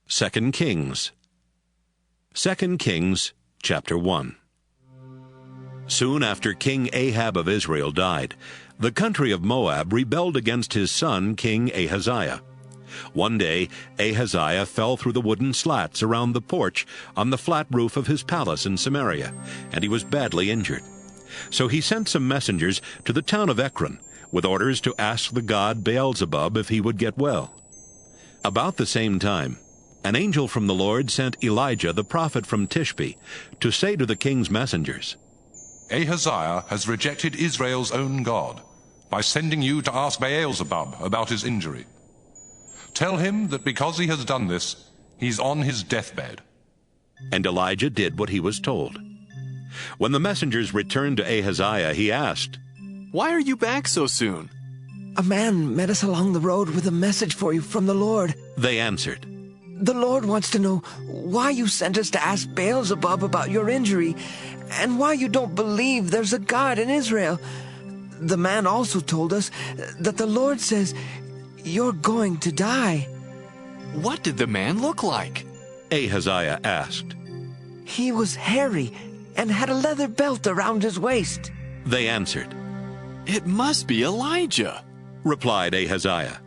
2 Kings. 2 Kings, chapter 1. Soon after King Ahab of Israel died, the country of Moab rebelled against his son King Ahaziah. One day Ahaziah fell through the wooden slats around the porch on the flat roof of his palace in Samaria, and he was badly injured. So he sent some messengers to the town of Ekron with orders to ask the god Beelzebub if he would get well. About the same time, an angel from the Lord sent Elijah the prophet from Tishbe to say to the king's messengers, Ahaziah has rejected Israel's own God by sending you to ask Beelzebub about his injury. Tell him that because he has done this, he's on his deathbed. And Elijah did what he was told. When the messengers returned to Ahaziah, he asked, "Why are you back so soon?" "A man met us along the road with a message for you from the Lord." They answered. "The Lord wants to know why you sent us to ask Beelzebub about your injury, and why you don't believe there's a God in Israel. The man also told us that the Lord says you're going to die." What did the man look like? Ahaziah asked. "He was hairy and had a leather belt around his waist." They answered. It must be Elijah, replied Ahaziah.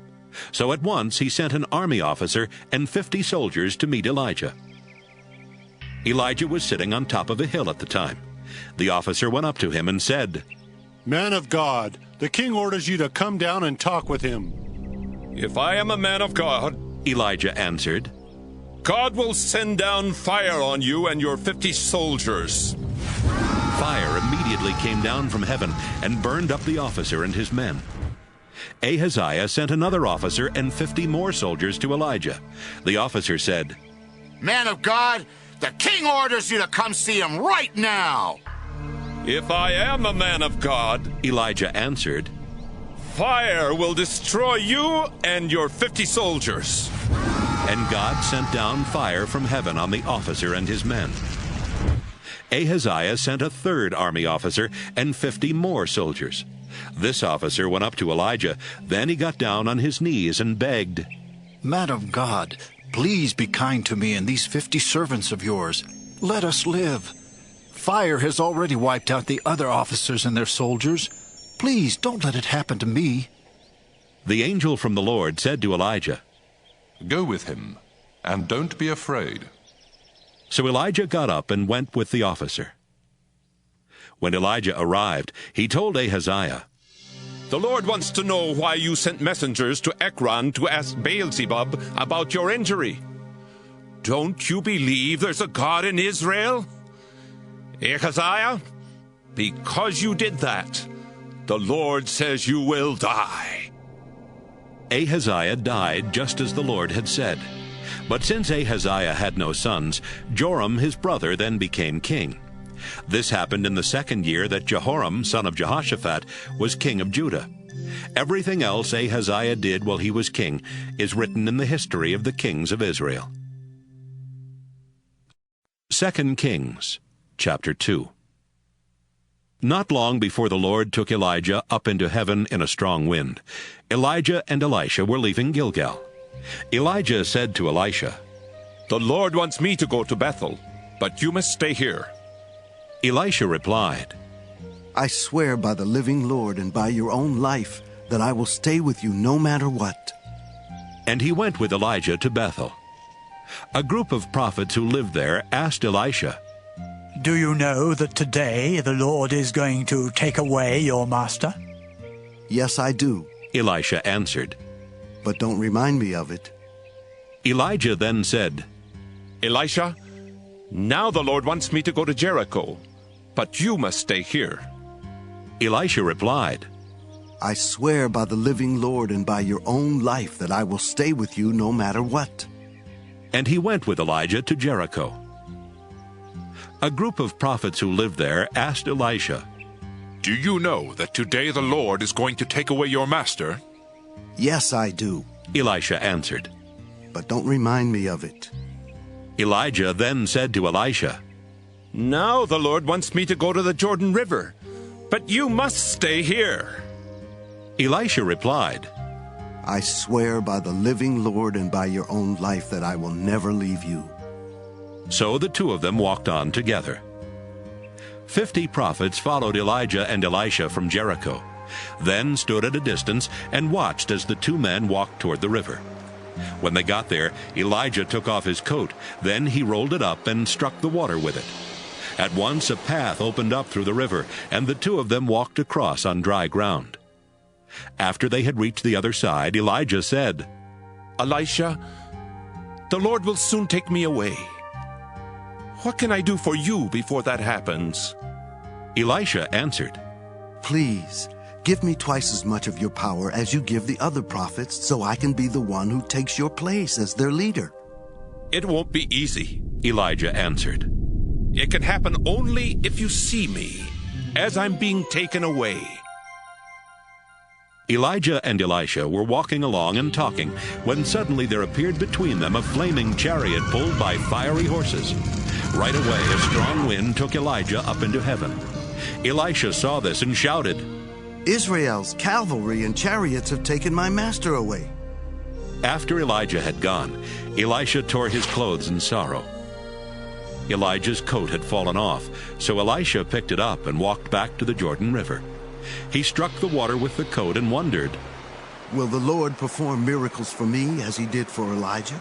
So at once he sent an army officer and 50 soldiers to meet Elijah. Elijah was sitting on top of a hill at the time. The officer went up to him and said, "Man of God, the king orders you to come down and talk with him." "If I am a man of God," Elijah answered, "God will send down fire on you and your 50 soldiers." Fire immediately came down from heaven and burned up the officer and his men. Ahaziah sent another officer and 50 more soldiers to Elijah. The officer said, "Man of God, the king orders you to come see him right now." "If I am a man of God," Elijah answered, "fire will destroy you and your 50 soldiers." And God sent down fire from heaven on the officer and his men. Ahaziah sent a third army officer and 50 more soldiers. This officer went up to Elijah. Then he got down on his knees and begged, "Man of God, please be kind to me and these 50 servants of yours. Let us live. Fire has already wiped out the other officers and their soldiers. Please don't let it happen to me." The angel from the Lord said to Elijah, Go with him, and don't be afraid. So Elijah got up and went with the officer. When Elijah arrived, he told Ahaziah, "The Lord wants to know why you sent messengers to Ekron to ask Beelzebub about your injury. Don't you believe there's a God in Israel? Ahaziah, because you did that, the Lord says you will die." Ahaziah died just as the Lord had said. But since Ahaziah had no sons, Joram his brother then became king. This happened in the 2nd year that Jehoram, son of Jehoshaphat, was king of Judah. Everything else Ahaziah did while he was king is written in the history of the kings of Israel. 2 Kings, chapter 2. Not long before the Lord took Elijah up into heaven in a strong wind, Elijah and Elisha were leaving Gilgal. Elijah said to Elisha, "The Lord wants me to go to Bethel, but you must stay here." Elisha replied, "I swear by the living Lord and by your own life that I will stay with you no matter what." And he went with Elijah to Bethel. A group of prophets who lived there asked Elisha, "Do you know that today the Lord is going to take away your master?" "Yes, I do," Elisha answered. "But don't remind me of it." Elijah then said, "Elisha, now the Lord wants me to go to Jericho, but you must stay here." Elisha replied, "I swear by the living Lord and by your own life that I will stay with you no matter what." And he went with Elijah to Jericho. A group of prophets who lived there asked Elisha, Do you know that today the Lord is going to take away your master? "Yes, I do," Elisha answered. "But don't remind me of it." Elijah then said to Elisha, "Now the Lord wants me to go to the Jordan River, but you must stay here." Elisha replied, I swear by the living Lord and by your own life that I will never leave you." So the two of them walked on together. 50 prophets followed Elijah and Elisha from Jericho, then stood at a distance and watched as the two men walked toward the river. When they got there, Elijah took off his coat. Then he rolled it up and struck the water with it. At once a path opened up through the river, and the two of them walked across on dry ground. After they had reached the other side, Elijah said, "Elisha, the Lord will soon take me away. What can I do for you before that happens?" Elisha answered, "Please, give me twice as much of your power as you give the other prophets, so I can be the one who takes your place as their leader." "It won't be easy," Elijah answered. "It can happen only if you see me, as I'm being taken away." Elijah and Elisha were walking along and talking, when suddenly there appeared between them a flaming chariot pulled by fiery horses. Right away a strong wind took Elijah up into heaven. Elisha saw this and shouted, "Israel's cavalry and chariots have taken my master away." After Elijah had gone, Elisha tore his clothes in sorrow. Elijah's coat had fallen off, so Elisha picked it up and walked back to the Jordan River. He struck the water with the coat and wondered, "Will the Lord perform miracles for me as he did for Elijah?"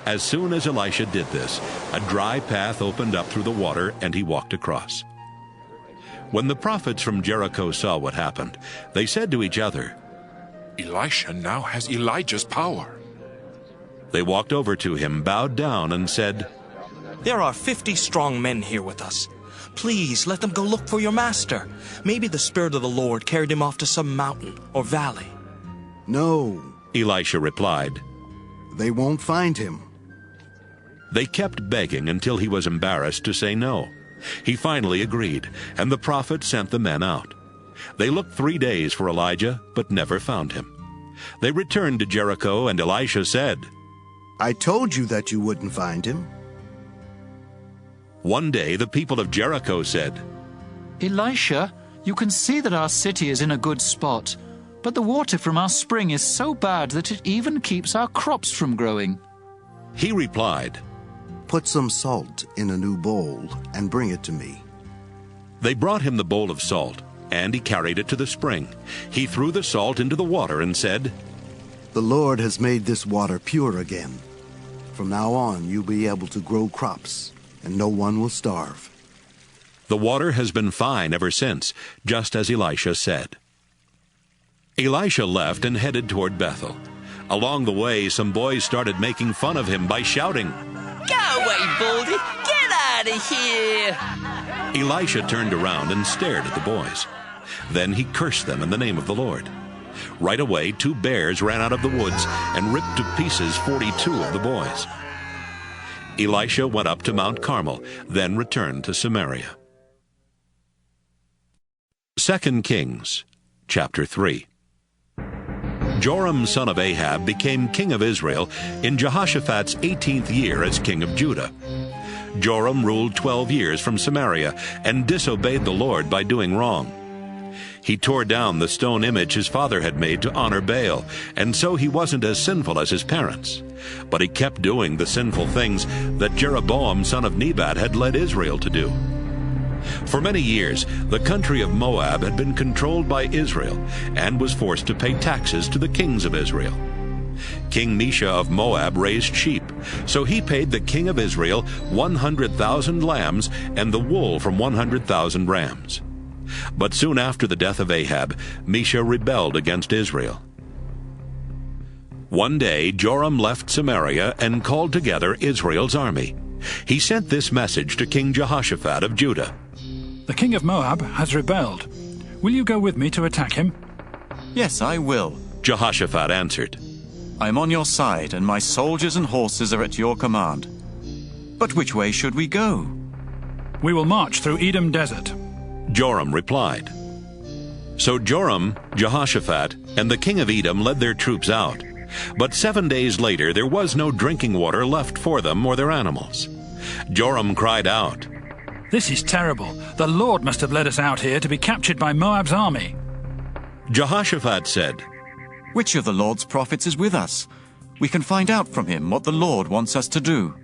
As soon as Elisha did this, a dry path opened up through the water, and he walked across. When the prophets from Jericho saw what happened, they said to each other, Elisha now has Elijah's power. They walked over to him, bowed down, and said, "There are 50 strong men here with us. Please let them go look for your master. Maybe the Spirit of the Lord carried him off to some mountain or valley." "No," Elisha replied. "They won't find him." They kept begging until he was embarrassed to say no. He finally agreed, and the prophet sent the men out. They looked 3 days for Elijah, but never found him. They returned to Jericho, and Elisha said, "I told you that you wouldn't find him." One day the people of Jericho said, "Elisha, you can see that our city is in a good spot, but the water from our spring is so bad that it even keeps our crops from growing." He replied, "Put some salt in a new bowl and bring it to me." They brought him the bowl of salt, and he carried it to the spring. He threw the salt into the water and said, "The Lord has made this water pure again. From now on you'll be able to grow crops, and no one will starve." The water has been fine ever since, just as Elisha said. Elisha left and headed toward Bethel. Along the way, some boys started making fun of him by shouting, "Go away, Baldy! Get out of here!" Elisha turned around and stared at the boys. Then he cursed them in the name of the Lord. Right away, 2 bears ran out of the woods and ripped to pieces 42 of the boys. Elisha went up to Mount Carmel, then returned to Samaria. 2 Kings, chapter 3. Joram son of Ahab became king of Israel in Jehoshaphat's 18th year as king of Judah. Joram ruled 12 years from Samaria and disobeyed the Lord by doing wrong. He tore down the stone image his father had made to honor Baal, and so he wasn't as sinful as his parents. But he kept doing the sinful things that Jeroboam son of Nebat had led Israel to do. For many years, the country of Moab had been controlled by Israel and was forced to pay taxes to the kings of Israel. King Mesha of Moab raised sheep, so he paid the king of Israel 100,000 lambs and the wool from 100,000 rams. But soon after the death of Ahab, Mesha rebelled against Israel. One day Joram left Samaria and called together Israel's army. He sent this message to King Jehoshaphat of Judah. "The king of Moab has rebelled. Will you go with me to attack him?" "Yes, I will," Jehoshaphat answered. "I am on your side, and my soldiers and horses are at your command. But which way should we go?" "We will march through Edom Desert," Joram replied. So Joram, Jehoshaphat, and the king of Edom led their troops out. But 7 days later there was no drinking water left for them or their animals. Joram cried out, "This is terrible. The Lord must have led us out here to be captured by Moab's army." Jehoshaphat said, Which of the Lord's prophets is with us? We can find out from him what the Lord wants us to do.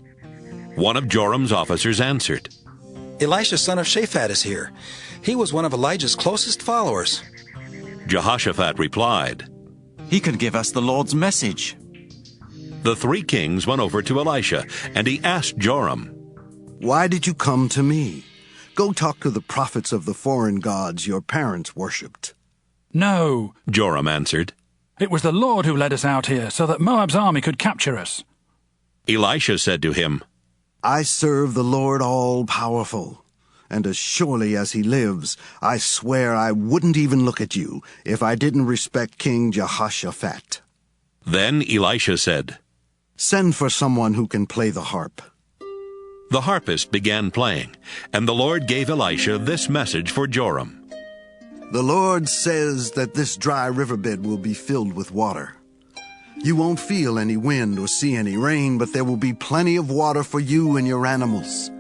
One of Joram's officers answered, Elisha son of Shaphat is here. He was one of Elijah's closest followers. Jehoshaphat replied, He can give us the Lord's message. The three kings went over to Elisha, and he asked Joram, Why did you come to me? Go talk to the prophets of the foreign gods your parents worshipped. No, Joram answered. It was the Lord who led us out here so that Moab's army could capture us. Elisha said to him, I serve the Lord all-powerful, and as surely as he lives, I swear I wouldn't even look at you if I didn't respect King Jehoshaphat. Then Elisha said, Send for someone who can play the harp. The harpist began playing, and the Lord gave Elisha this message for Joram. The Lord says that this dry riverbed will be filled with water. You won't feel any wind or see any rain, but there will be plenty of water for you and your animals.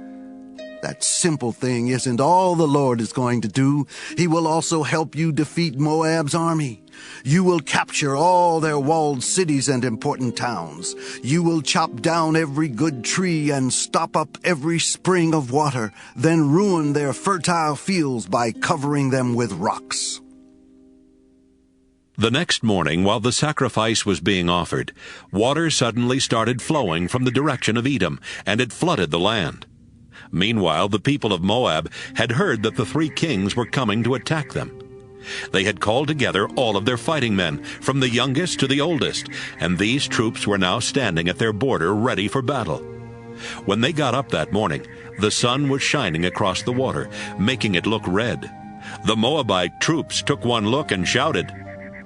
That simple thing isn't all the Lord is going to do. He will also help you defeat Moab's army. You will capture all their walled cities and important towns. You will chop down every good tree and stop up every spring of water, then ruin their fertile fields by covering them with rocks. The next morning, while the sacrifice was being offered, water suddenly started flowing from the direction of Edom, and it flooded the land. Meanwhile, the people of Moab had heard that the three kings were coming to attack them. They had called together all of their fighting men, from the youngest to the oldest, and these troops were now standing at their border ready for battle. When they got up that morning, the sun was shining across the water, making it look red. The Moabite troops took one look and shouted,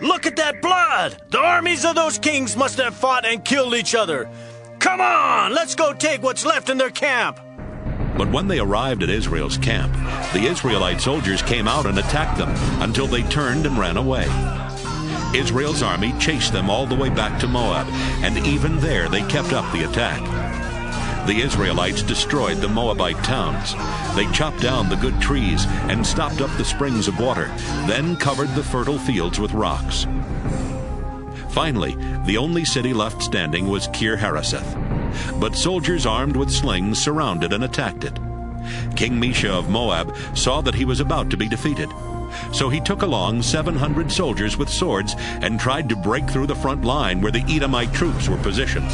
Look at that blood! The armies of those kings must have fought and killed each other. Come on, let's go take what's left in their camp. But when they arrived at Israel's camp, the Israelite soldiers came out and attacked them until they turned and ran away. Israel's army chased them all the way back to Moab, and even there they kept up the attack. The Israelites destroyed the Moabite towns. They chopped down the good trees and stopped up the springs of water, then covered the fertile fields with rocks. Finally, the only city left standing was Kir-Hareseth. But soldiers armed with slings surrounded and attacked it. King Mesha of Moab saw that he was about to be defeated. So he took along 700 soldiers with swords and tried to break through the front line where the Edomite troops were positioned.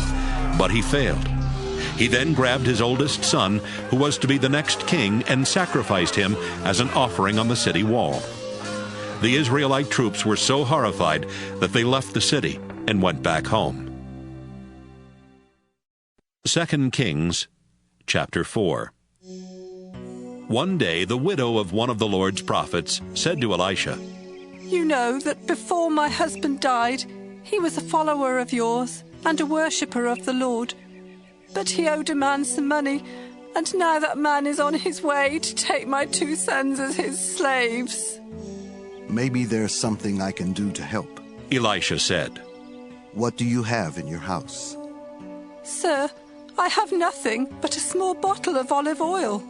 But he failed. He then grabbed his oldest son, who was to be the next king, and sacrificed him as an offering on the city wall. The Israelite troops were so horrified that they left the city and went back home. 2 Kings, chapter 4. One day the widow of one of the Lord's prophets said to Elisha, You know that before my husband died, he was a follower of yours and a worshipper of the Lord. But he owed a man some money, and now that man is on his way to take my 2 sons as his slaves. Maybe there's something I can do to help. Elisha said, What do you have in your house? Sir, I have nothing but a small bottle of olive oil.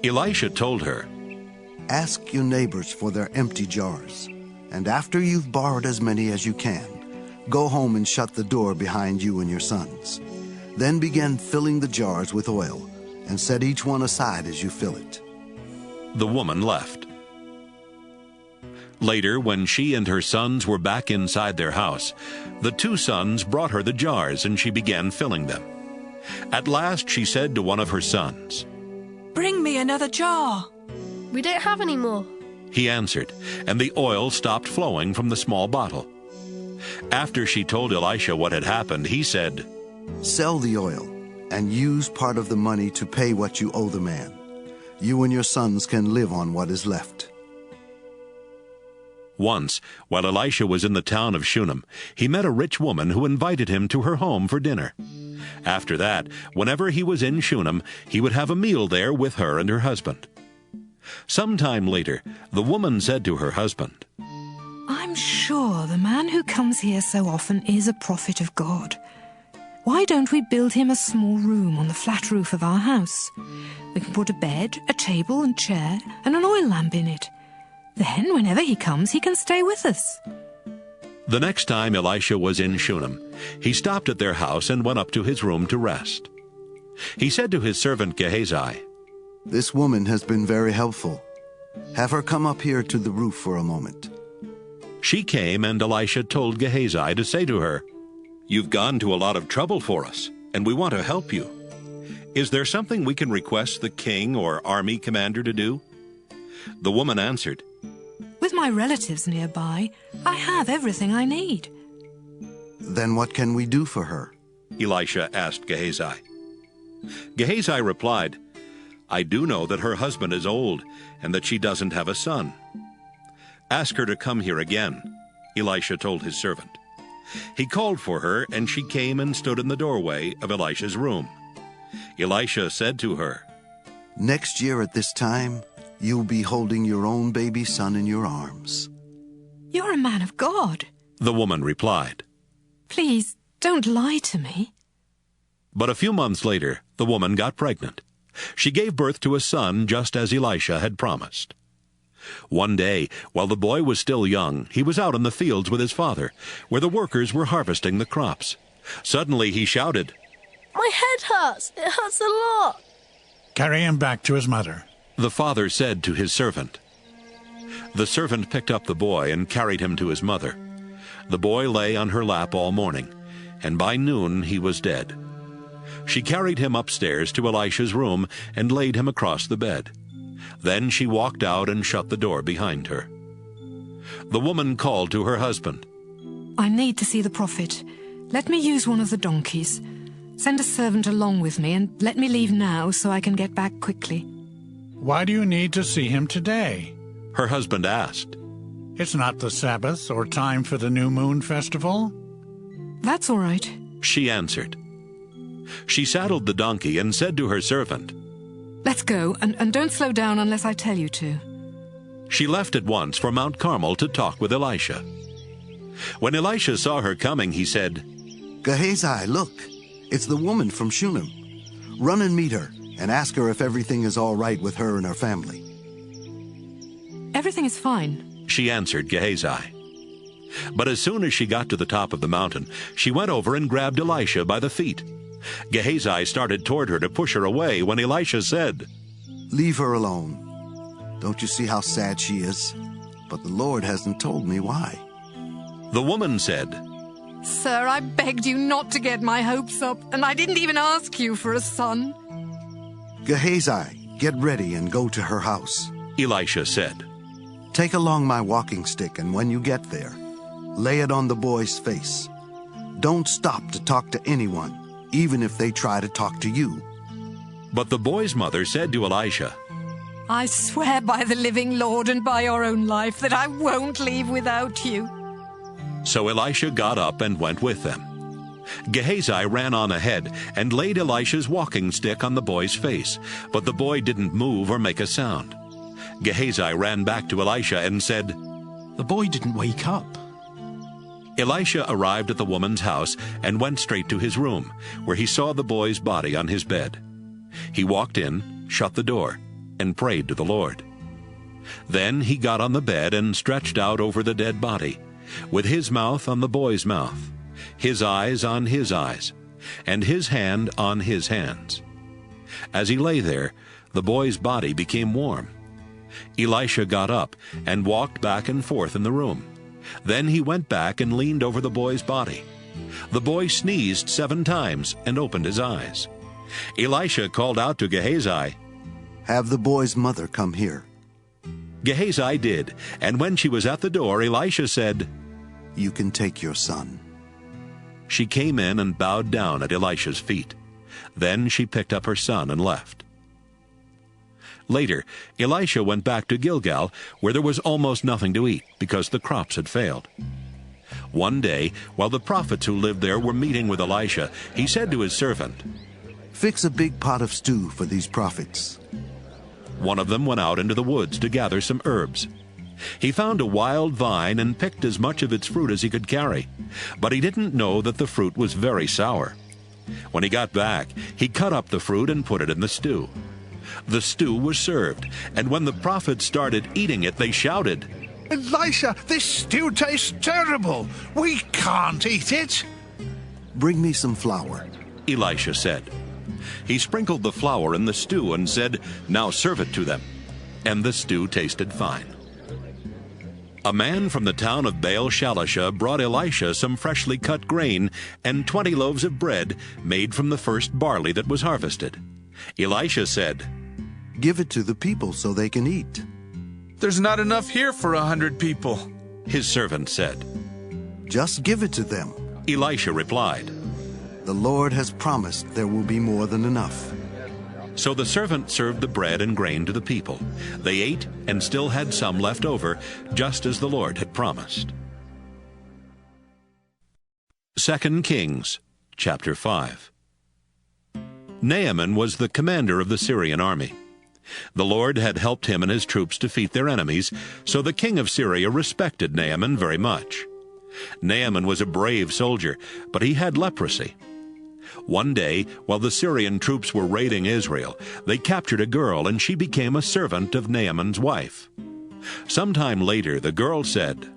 Elisha told her, Ask your neighbors for their empty jars, and after you've borrowed as many as you can, go home and shut the door behind you and your sons. Then begin filling the jars with oil, and set each one aside as you fill it. The woman left. Later, when she and her sons were back inside their house, the 2 sons brought her the jars, and she began filling them. At last she said to one of her sons, Bring me another jar. We don't have any more. He answered, and the oil stopped flowing from the small bottle. After she told Elisha what had happened, he said, Sell the oil, and use part of the money to pay what you owe the man. You and your sons can live on what is left. Once, while Elisha was in the town of Shunem, he met a rich woman who invited him to her home for dinner. After that, whenever he was in Shunem, he would have a meal there with her and her husband. Some time later, the woman said to her husband, I'm sure the man who comes here so often is a prophet of God. Why don't we build him a small room on the flat roof of our house? We can put a bed, a table and chair, and an oil lamp in it. Then, whenever he comes, he can stay with us. The next time Elisha was in Shunem, he stopped at their house and went up to his room to rest. He said to his servant Gehazi, "This woman has been very helpful. Have her come up here to the roof for a moment." She came, and Elisha told Gehazi to say to her, "You've gone to a lot of trouble for us, and we want to help you. Is there something we can request the king or army commander to do?" The woman answered, With my relatives nearby, I have everything I need. "Then what can we do for her?" Elisha asked Gehazi. Gehazi replied, "I do know that her husband is old and that she doesn't have a son." "Ask her to come here again," Elisha told his servant. He called for her, and she came and stood in the doorway of Elisha's room. Elisha said to her, "Next year at this time, you'll be holding your own baby son in your arms." You're a man of God. The woman replied. Please, don't lie to me. But a few months later, the woman got pregnant. She gave birth to a son just as Elisha had promised. One day, while the boy was still young, he was out in the fields with his father, where the workers were harvesting the crops. Suddenly he shouted, "My head hurts! It hurts a lot!" "Carry him back to his mother," the father said to his servant. The servant picked up the boy and carried him to his mother. The boy lay on her lap all morning, and by noon he was dead. She carried him upstairs to Elisha's room and laid him across the bed. Then she walked out and shut the door behind her. The woman called to her husband. I need to see the prophet. Let me use one of the donkeys. Send a servant along with me and let me leave now so I can get back quickly. "Why do you need to see him today?" her husband asked. "It's not the Sabbath or time for the new moon festival." That's all right, she answered. She saddled the donkey and said to her servant, Let's go, and don't slow down unless I tell you to. She left at once for Mount Carmel to talk with Elisha. When Elisha saw her coming, he said, "Gehazi, look, it's the woman from Shunem. Run and meet her, and ask her if everything is all right with her and her family." Everything is fine, she answered Gehazi. But as soon as she got to the top of the mountain, she went over and grabbed Elisha by the feet. Gehazi started toward her to push her away when Elisha said, "Leave her alone. Don't you see how sad she is? But the Lord hasn't told me why." The woman said, Sir, I begged you not to get my hopes up, and I didn't even ask you for a son. "Gehazi, get ready and go to her house," Elisha said. "Take along my walking stick, and when you get there, lay it on the boy's face. Don't stop to talk to anyone, even if they try to talk to you." But the boy's mother said to Elisha, I swear by the living Lord and by your own life that I won't leave without you. So Elisha got up and went with them. Gehazi ran on ahead and laid Elisha's walking stick on the boy's face, but the boy didn't move or make a sound. Gehazi ran back to Elisha and said, "The boy didn't wake up." Elisha arrived at the woman's house and went straight to his room, where he saw the boy's body on his bed. He walked in, shut the door, and prayed to the Lord. Then he got on the bed and stretched out over the dead body, with his mouth on the boy's mouth, his eyes on his eyes, and his hand on his hands. As he lay there, the boy's body became warm. Elisha got up and walked back and forth in the room. Then he went back and leaned over the boy's body. The boy sneezed 7 times and opened his eyes. Elisha called out to Gehazi, "Have the boy's mother come here." Gehazi did, and when she was at the door, Elisha said, "You can take your son." She came in and bowed down at Elisha's feet. Then she picked up her son and left. Later, Elisha went back to Gilgal, where there was almost nothing to eat because the crops had failed. One day, while the prophets who lived there were meeting with Elisha, he said to his servant, "Fix a big pot of stew for these prophets." One of them went out into the woods to gather some herbs. He found a wild vine and picked as much of its fruit as he could carry, but he didn't know that the fruit was very sour. When he got back, he cut up the fruit and put it in the stew. The stew was served, and when the prophets started eating it, they shouted, Elisha, this stew tastes terrible. We can't eat it. Bring me some flour, Elisha said. He sprinkled the flour in the stew and said, "Now serve it to them." And the stew tasted fine. A man from the town of Baal-Shalisha brought Elisha some freshly cut grain and 20 loaves of bread made from the first barley that was harvested. Elisha said, "Give it to the people so they can eat." "There's not enough here for 100 people," his servant said. "Just give it to them," Elisha replied. "The Lord has promised there will be more than enough." So the servant served the bread and grain to the people. They ate and still had some left over, just as the Lord had promised. 2 Kings, chapter 5. Naaman was the commander of the Syrian army. The Lord had helped him and his troops defeat their enemies, so the king of Syria respected Naaman very much. Naaman was a brave soldier, but he had leprosy. One day, while the Syrian troops were raiding Israel, they captured a girl, and she became a servant of Naaman's wife. Sometime later, the girl said,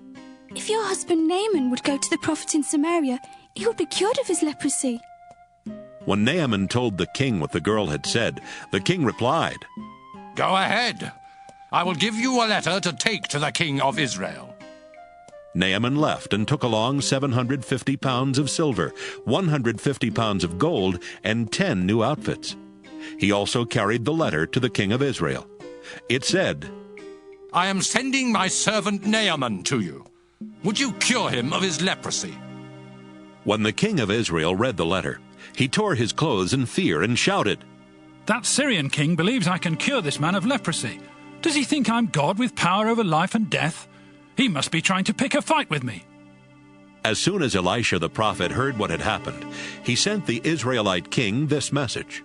"If your husband Naaman would go to the prophet in Samaria, he would be cured of his leprosy." When Naaman told the king what the girl had said, the king replied, "Go ahead. I will give you a letter to take to the king of Israel." Naaman left and took along 750 pounds of silver, 150 pounds of gold, and 10 new outfits. He also carried the letter to the king of Israel. It said, "I am sending my servant Naaman to you. Would you cure him of his leprosy?" When the king of Israel read the letter, he tore his clothes in fear and shouted, "That Syrian king believes I can cure this man of leprosy. Does he think I'm God with power over life and death? He must be trying to pick a fight with me." As soon as Elisha the prophet heard what had happened, he sent the Israelite king this message,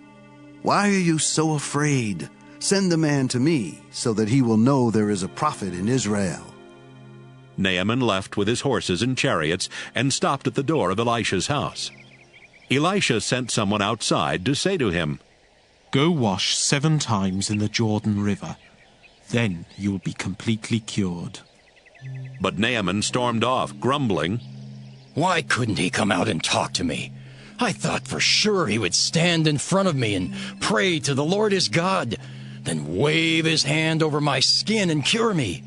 "Why are you so afraid? Send the man to me, so that he will know there is a prophet in Israel." Naaman left with his horses and chariots and stopped at the door of Elisha's house. Elisha sent someone outside to say to him, "Go wash 7 times in the Jordan River. Then you will be completely cured." But Naaman stormed off, grumbling, "Why couldn't he come out and talk to me? I thought for sure he would stand in front of me and pray to the Lord his God, then wave his hand over my skin and cure me.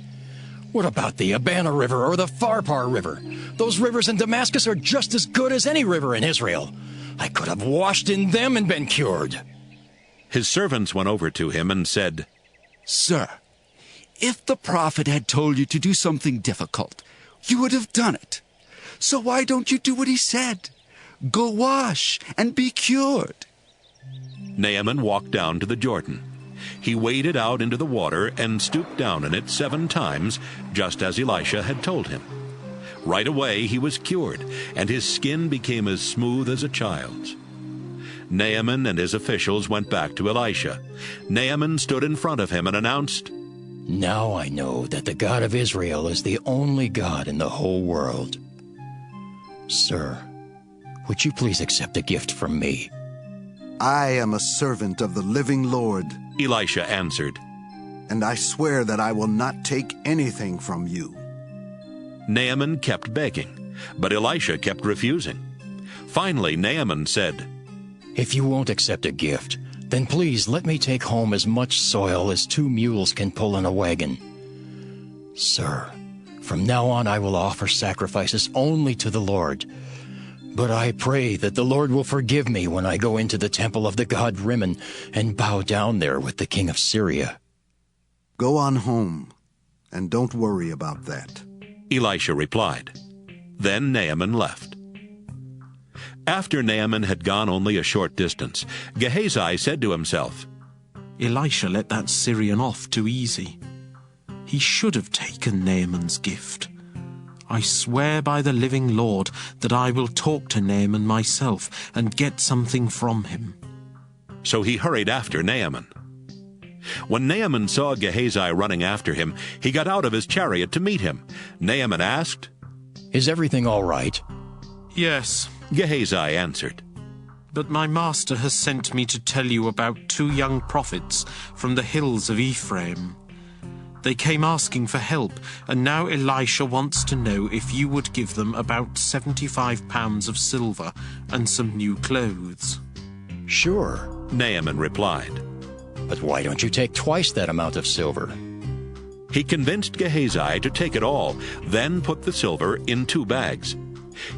What about the Abana River or the Pharpar River? Those rivers in Damascus are just as good as any river in Israel. I could have washed in them and been cured." His servants went over to him and said, "Sir, if the prophet had told you to do something difficult, you would have done it. So why don't you do what he said? Go wash and be cured." Naaman walked down to the Jordan. He waded out into the water and stooped down in it 7 times, just as Elisha had told him. Right away he was cured, and his skin became as smooth as a child's. Naaman and his officials went back to Elisha. Naaman stood in front of him and announced, "Now I know that the God of Israel is the only God in the whole world. Sir, would you please accept a gift from me?" "I am a servant of the living Lord," Elisha answered, "and I swear that I will not take anything from you." Naaman kept begging, but Elisha kept refusing. Finally, Naaman said, "If you won't accept a gift, then please let me take home as much soil as 2 mules can pull in a wagon. Sir, from now on I will offer sacrifices only to the Lord. But I pray that the Lord will forgive me when I go into the temple of the god Rimmon and bow down there with the king of Syria." "Go on home, and don't worry about that," Elisha replied. Then Naaman left. After Naaman had gone only a short distance, Gehazi said to himself, "Elisha let that Syrian off too easy. He should have taken Naaman's gift. I swear by the living Lord that I will talk to Naaman myself and get something from him." So he hurried after Naaman. When Naaman saw Gehazi running after him, he got out of his chariot to meet him. Naaman asked, "Is everything all right?" "Yes," Gehazi answered. "But my master has sent me to tell you about 2 young prophets from the hills of Ephraim. They came asking for help, and now Elisha wants to know if you would give them about 75 pounds of silver and some new clothes." "Sure," Naaman replied. "But why don't you take twice that amount of silver?" He convinced Gehazi to take it all, then put the silver in 2 bags.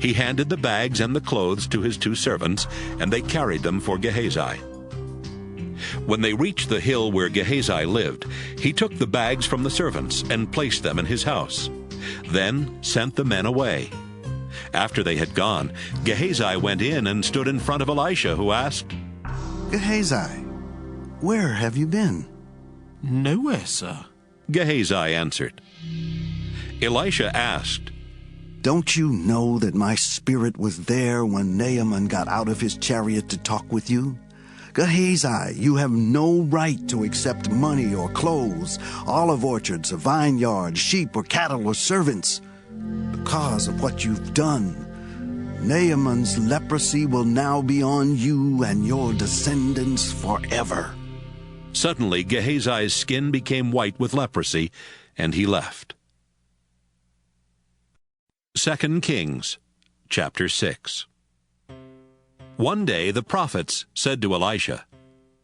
He handed the bags and the clothes to his 2 servants, and they carried them for Gehazi. When they reached the hill where Gehazi lived, he took the bags from the servants and placed them in his house, then sent the men away. After they had gone, Gehazi went in and stood in front of Elisha, who asked, "Gehazi, where have you been?" "Nowhere, sir," Gehazi answered. Elisha asked, "Don't you know that my spirit was there when Naaman got out of his chariot to talk with you? Gehazi, you have no right to accept money or clothes, olive orchards, a vineyard, sheep or cattle or servants. Because of what you've done, Naaman's leprosy will now be on you and your descendants forever." Suddenly Gehazi's skin became white with leprosy, and he left. 2 Kings, chapter 6. One day the prophets said to Elisha,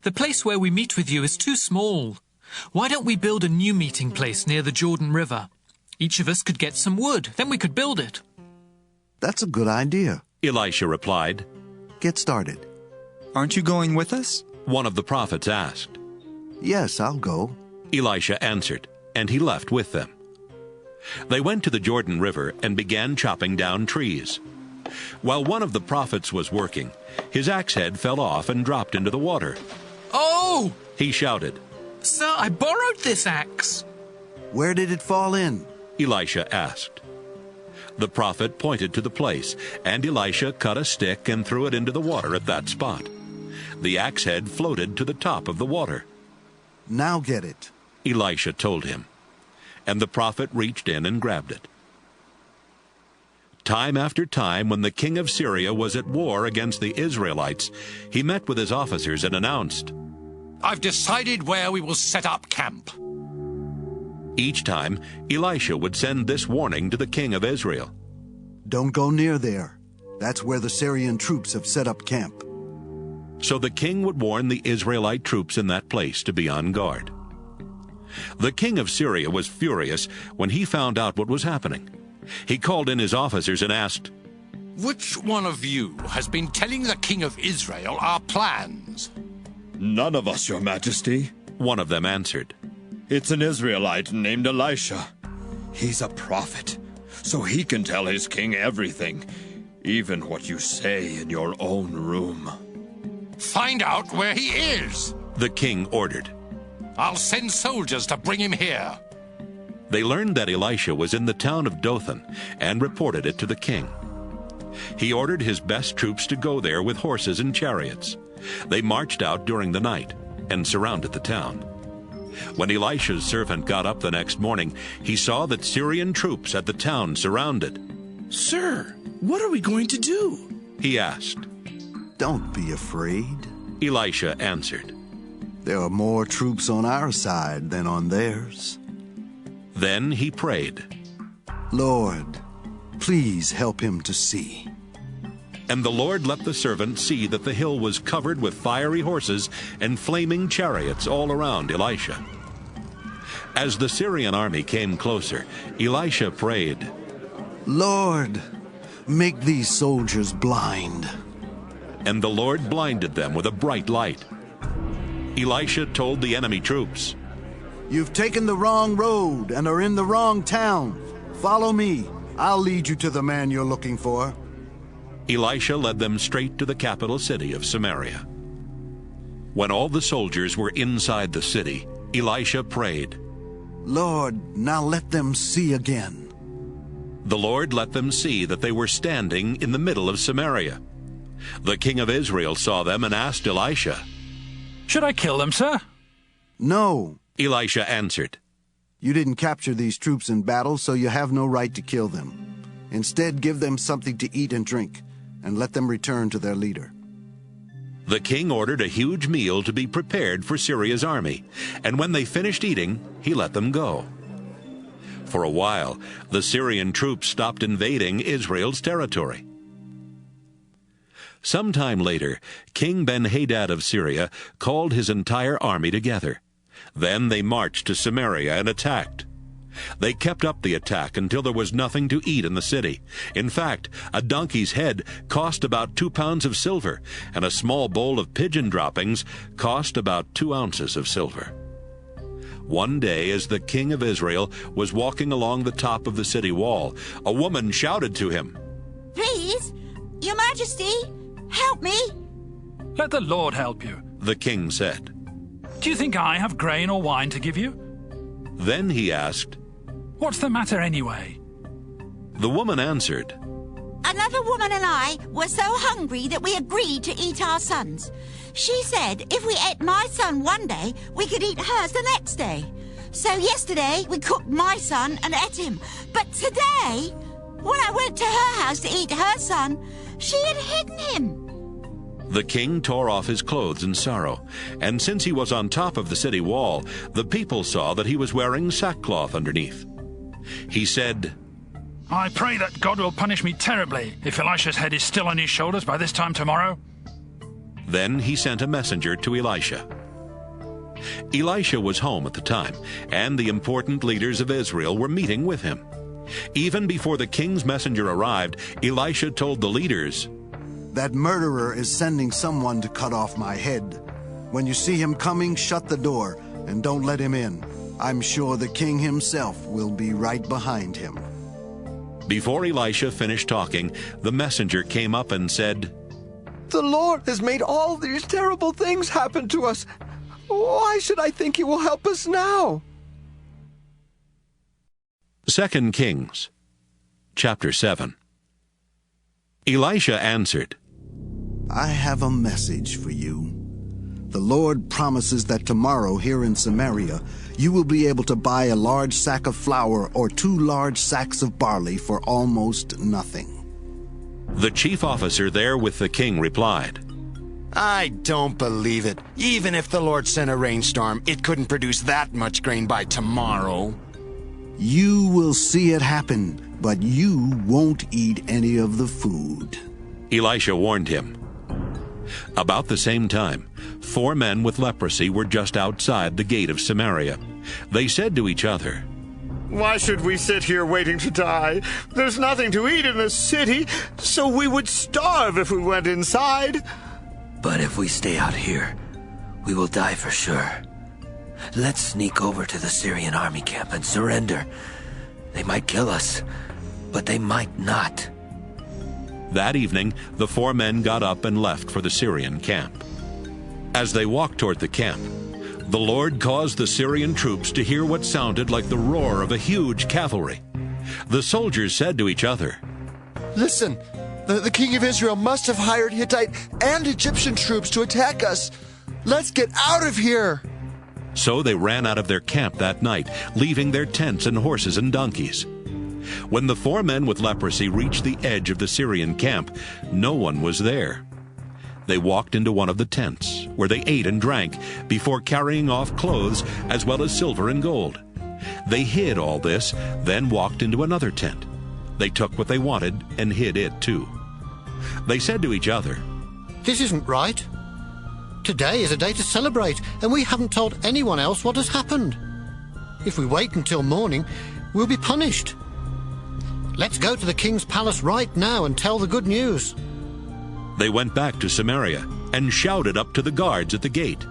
"The place where we meet with you is too small. Why don't we build a new meeting place near the Jordan River? Each of us could get some wood, then we could build it." "That's a good idea," Elisha replied. "Get started." "Aren't you going with us?" one of the prophets asked. "Yes, I'll go," Elisha answered, and he left with them. They went to the Jordan River and began chopping down trees. While one of the prophets was working, his axe head fell off and dropped into the water. "Oh!" he shouted. "Sir, I borrowed this axe." "Where did it fall in?" Elisha asked. The prophet pointed to the place, and Elisha cut a stick and threw it into the water at that spot. The axe head floated to the top of the water. "Now get it," Elisha told him, and the prophet reached in and grabbed it. Time after time, when the king of Syria was at war against the Israelites, he met with his officers and announced, "I've decided where we will set up camp." Each time, Elisha would send this warning to the king of Israel. "Don't go near there. That's where the Syrian troops have set up camp." So the king would warn the Israelite troops in that place to be on guard. The king of Syria was furious when he found out what was happening. He called in his officers and asked, "Which one of you has been telling the king of Israel our plans?" "None of us, your majesty," one of them answered. "It's an Israelite named Elisha. He's a prophet, so he can tell his king everything, even what you say in your own room." "Find out where he is," the king ordered. "I'll send soldiers to bring him here." They learned that Elisha was in the town of Dothan and reported it to the king. He ordered his best troops to go there with horses and chariots. They marched out during the night and surrounded the town. When Elisha's servant got up the next morning, he saw that Syrian troops had the town surrounded. "Sir, what are we going to do?" he asked. "Don't be afraid," Elisha answered. "There are more troops on our side than on theirs." Then he prayed, "Lord, please help him to see." And the Lord let the servant see that the hill was covered with fiery horses and flaming chariots all around Elisha. As the Syrian army came closer, Elisha prayed, "Lord, make these soldiers blind." And the Lord blinded them with a bright light. Elisha told the enemy troops, "You've taken the wrong road and are in the wrong town. Follow me. I'll lead you to the man you're looking for." Elisha led them straight to the capital city of Samaria. When all the soldiers were inside the city, Elisha prayed, "Lord, now let them see again." The Lord let them see that they were standing in the middle of Samaria. The king of Israel saw them and asked Elisha, "Should I kill them, sir?" "No," Elisha answered. "You didn't capture these troops in battle, so you have no right to kill them. Instead, give them something to eat and drink, and let them return to their leader." The king ordered a huge meal to be prepared for Syria's army, and when they finished eating, he let them go. For a while, the Syrian troops stopped invading Israel's territory. Sometime later, King Ben-Hadad of Syria called his entire army together. Then they marched to Samaria and attacked. They kept up the attack until there was nothing to eat in the city. In fact, a donkey's head cost about 2 pounds of silver, and a small bowl of pigeon droppings cost about 2 ounces of silver. One day, as the king of Israel was walking along the top of the city wall, a woman shouted to him, "Please, Your Majesty, help me." "Let the Lord help you," the king said. "Do you think I have grain or wine to give you?" Then he asked, "What's the matter anyway?" The woman answered, "Another woman and I were so hungry that we agreed to eat our sons. She said if we ate my son one day, we could eat hers the next day. So yesterday we cooked my son and ate him. But today, when I went to her house to eat her son, she had hidden him." The king tore off his clothes in sorrow, and since he was on top of the city wall, the people saw that he was wearing sackcloth underneath. He said, "I pray that God will punish me terribly if Elisha's head is still on his shoulders by this time tomorrow." Then he sent a messenger to Elisha. Elisha was home at the time, and the important leaders of Israel were meeting with him. Even before the king's messenger arrived, Elisha told the leaders, "That murderer is sending someone to cut off my head. When you see him coming, shut the door and don't let him in. I'm sure the king himself will be right behind him." Before Elisha finished talking, the messenger came up and said, "The Lord has made all these terrible things happen to us. Why should I think he will help us now?" 2 Kings, chapter 7. Elisha answered, "I have a message for you. The Lord promises that tomorrow here in Samaria you will be able to buy a large sack of flour or 2 large sacks of barley for almost nothing." The chief officer there with the king replied, "I don't believe it. Even if the Lord sent a rainstorm, it couldn't produce that much grain by tomorrow." "You will see it happen, but you won't eat any of the food," Elisha warned him. About the same time, 4 men with leprosy were just outside the gate of Samaria. They said to each other, "Why should we sit here waiting to die? There's nothing to eat in the city, so we would starve if we went inside." "But if we stay out here, we will die for sure. Let's sneak over to the Syrian army camp and surrender. They might kill us, but they might not." That evening, the 4 men got up and left for the Syrian camp. As they walked toward the camp, the Lord caused the Syrian troops to hear what sounded like the roar of a huge cavalry. The soldiers said to each other, "Listen, the king of Israel must have hired Hittite and Egyptian troops to attack us. Let's get out of here." So they ran out of their camp that night, leaving their tents and horses and donkeys. When the 4 men with leprosy reached the edge of the Syrian camp, no one was there. They walked into one of the tents, where they ate and drank, before carrying off clothes as well as silver and gold. They hid all this, then walked into another tent. They took what they wanted and hid it too. They said to each other, "This isn't right. Today is a day to celebrate, and we haven't told anyone else what has happened. If we wait until morning, we'll be punished. Let's go to the king's palace right now and tell the good news." They went back to Samaria and shouted up to the guards at the gate,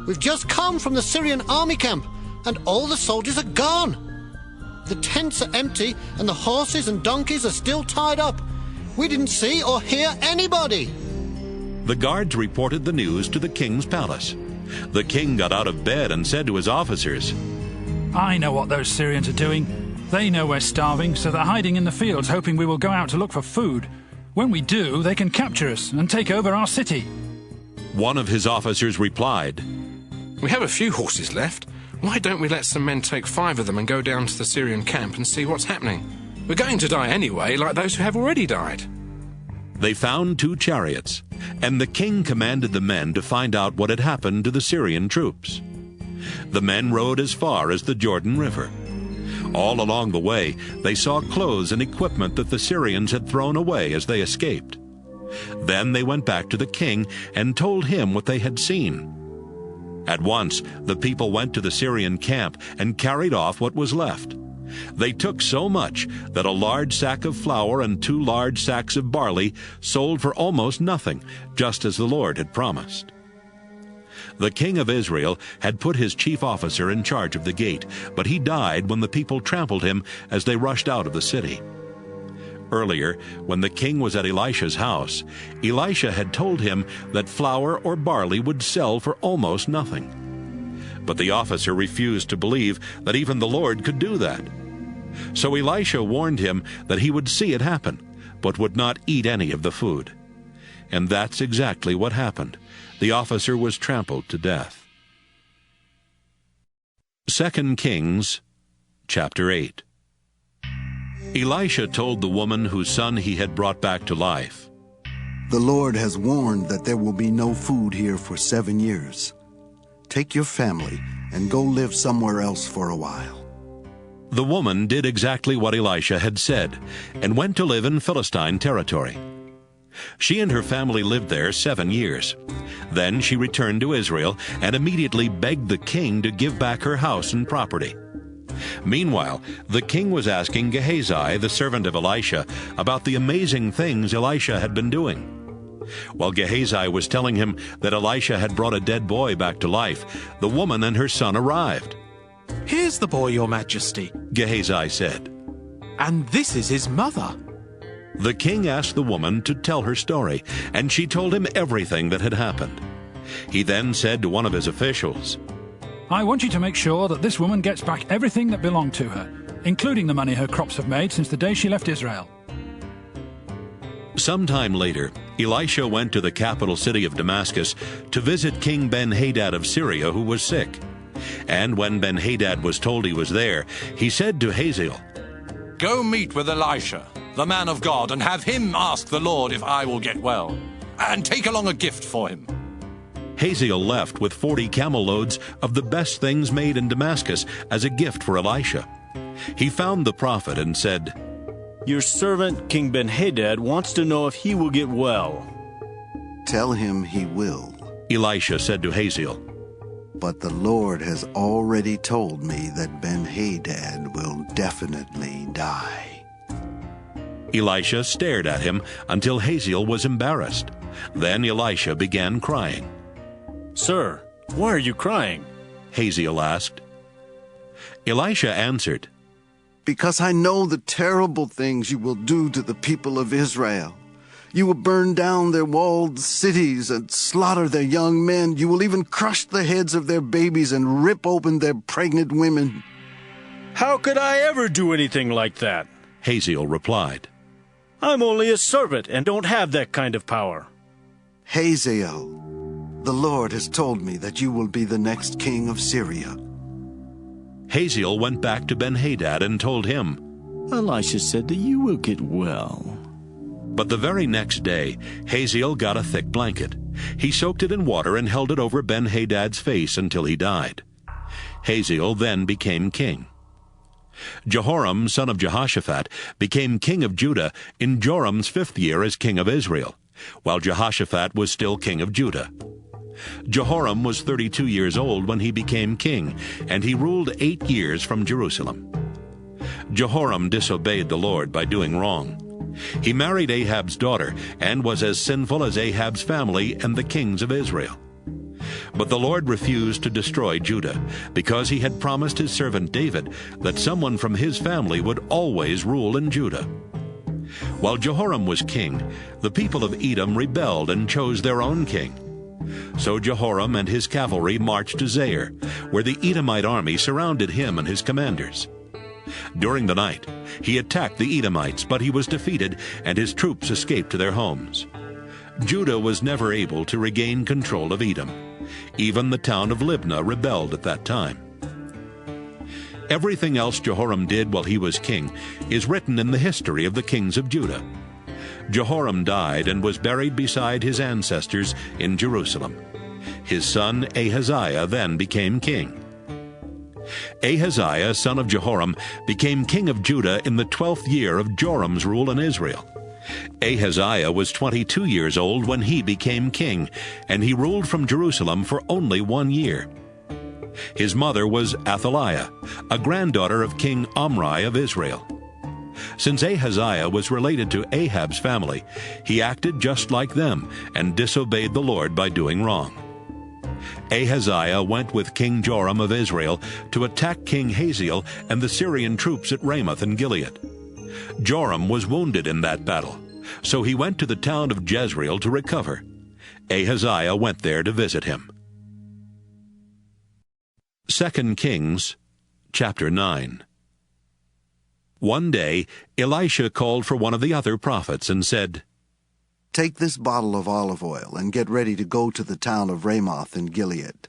"We've just come from the Syrian army camp, and all the soldiers are gone. The tents are empty, and the horses and donkeys are still tied up. We didn't see or hear anybody." The guards reported the news to the king's palace. The king got out of bed and said to his officers, "I know what those Syrians are doing. They know we're starving, so they're hiding in the fields, hoping we will go out to look for food. When we do, they can capture us and take over our city." One of his officers replied, "We have a few horses left. Why don't we let some men take 5 of them and go down to the Syrian camp and see what's happening? We're going to die anyway, like those who have already died." They found 2 chariots, and the king commanded the men to find out what had happened to the Syrian troops. The men rode as far as the Jordan River. All along the way, they saw clothes and equipment that the Syrians had thrown away as they escaped. Then they went back to the king and told him what they had seen. At once, the people went to the Syrian camp and carried off what was left. They took so much that a large sack of flour and 2 large sacks of barley sold for almost nothing, just as the Lord had promised. The king of Israel had put his chief officer in charge of the gate, but he died when the people trampled him as they rushed out of the city. Earlier, when the king was at Elisha's house, Elisha had told him that flour or barley would sell for almost nothing. But the officer refused to believe that even the Lord could do that. So Elisha warned him that he would see it happen, but would not eat any of the food. And that's exactly what happened. The officer was trampled to death. 2 Kings, chapter 8. Elisha told the woman whose son he had brought back to life, "The Lord has warned that there will be no food here for 7 years. Take your family and go live somewhere else for a while." The woman did exactly what Elisha had said and went to live in Philistine territory. She and her family lived there 7 years. Then she returned to Israel and immediately begged the king to give back her house and property. Meanwhile, the king was asking Gehazi, the servant of Elisha, about the amazing things Elisha had been doing. While Gehazi was telling him that Elisha had brought a dead boy back to life, the woman and her son arrived. "Here's the boy, Your Majesty," Gehazi said. "And this is his mother." The king asked the woman to tell her story, and she told him everything that had happened. He then said to one of his officials, "I want you to make sure that this woman gets back everything that belonged to her, including the money her crops have made since the day she left Israel." Sometime later, Elisha went to the capital city of Damascus to visit King Ben-Hadad of Syria, who was sick. And when Ben-Hadad was told he was there, he said to Hazael, "Go meet with Elisha, the man of God, and have him ask the Lord if I will get well, and take along a gift for him." Hazael left with 40 camel loads of the best things made in Damascus as a gift for Elisha. He found the prophet and said, "Your servant King Ben-Hadad wants to know if he will get well." "Tell him he will," Elisha said to Hazael. "But the Lord has already told me that Ben-Hadad will definitely die." Elisha stared at him until Hazael was embarrassed. Then Elisha began crying. "Sir, why are you crying?" Hazael asked. Elisha answered, "Because I know the terrible things you will do to the people of Israel. You will burn down their walled cities and slaughter their young men. You will even crush the heads of their babies and rip open their pregnant women." "How could I ever do anything like that?" Hazael replied. "I'm only a servant and don't have that kind of power." "Hazael, the Lord has told me that you will be the next king of Syria." Hazael went back to Ben-Hadad and told him, "Elisha said that you will get well." But the very next day, Hazael got a thick blanket. He soaked it in water and held it over Ben-Hadad's face until he died. Hazael then became king. Jehoram, son of Jehoshaphat, became king of Judah in Joram's 5th year as king of Israel, while Jehoshaphat was still king of Judah. Jehoram was 32 years old when he became king, and he ruled 8 years from Jerusalem. Jehoram disobeyed the Lord by doing wrong. He married Ahab's daughter and was as sinful as Ahab's family and the kings of Israel. But the Lord refused to destroy Judah because he had promised his servant David that someone from his family would always rule in Judah. While Jehoram was king, the people of Edom rebelled and chose their own king. So Jehoram and his cavalry marched to Zair, where the Edomite army surrounded him and his commanders. During the night, he attacked the Edomites, but he was defeated, and his troops escaped to their homes. Judah was never able to regain control of Edom. Even the town of Libnah rebelled at that time. Everything else Jehoram did while he was king is written in the history of the kings of Judah. Jehoram died and was buried beside his ancestors in Jerusalem. His son Ahaziah then became king. Ahaziah, son of Jehoram, became king of Judah in the 12th year of Joram's rule in Israel. Ahaziah was 22 years old when he became king, and he ruled from Jerusalem for only 1 year. His mother was Athaliah, a granddaughter of King Omri of Israel. Since Ahaziah was related to Ahab's family, he acted just like them and disobeyed the Lord by doing wrong. Ahaziah went with King Joram of Israel to attack King Hazael and the Syrian troops at Ramoth in Gilead. Joram was wounded in that battle, so he went to the town of Jezreel to recover. Ahaziah went there to visit him. 2 Kings, chapter 9. One day, Elisha called for one of the other prophets and said, "Take this bottle of olive oil and get ready to go to the town of Ramoth in Gilead.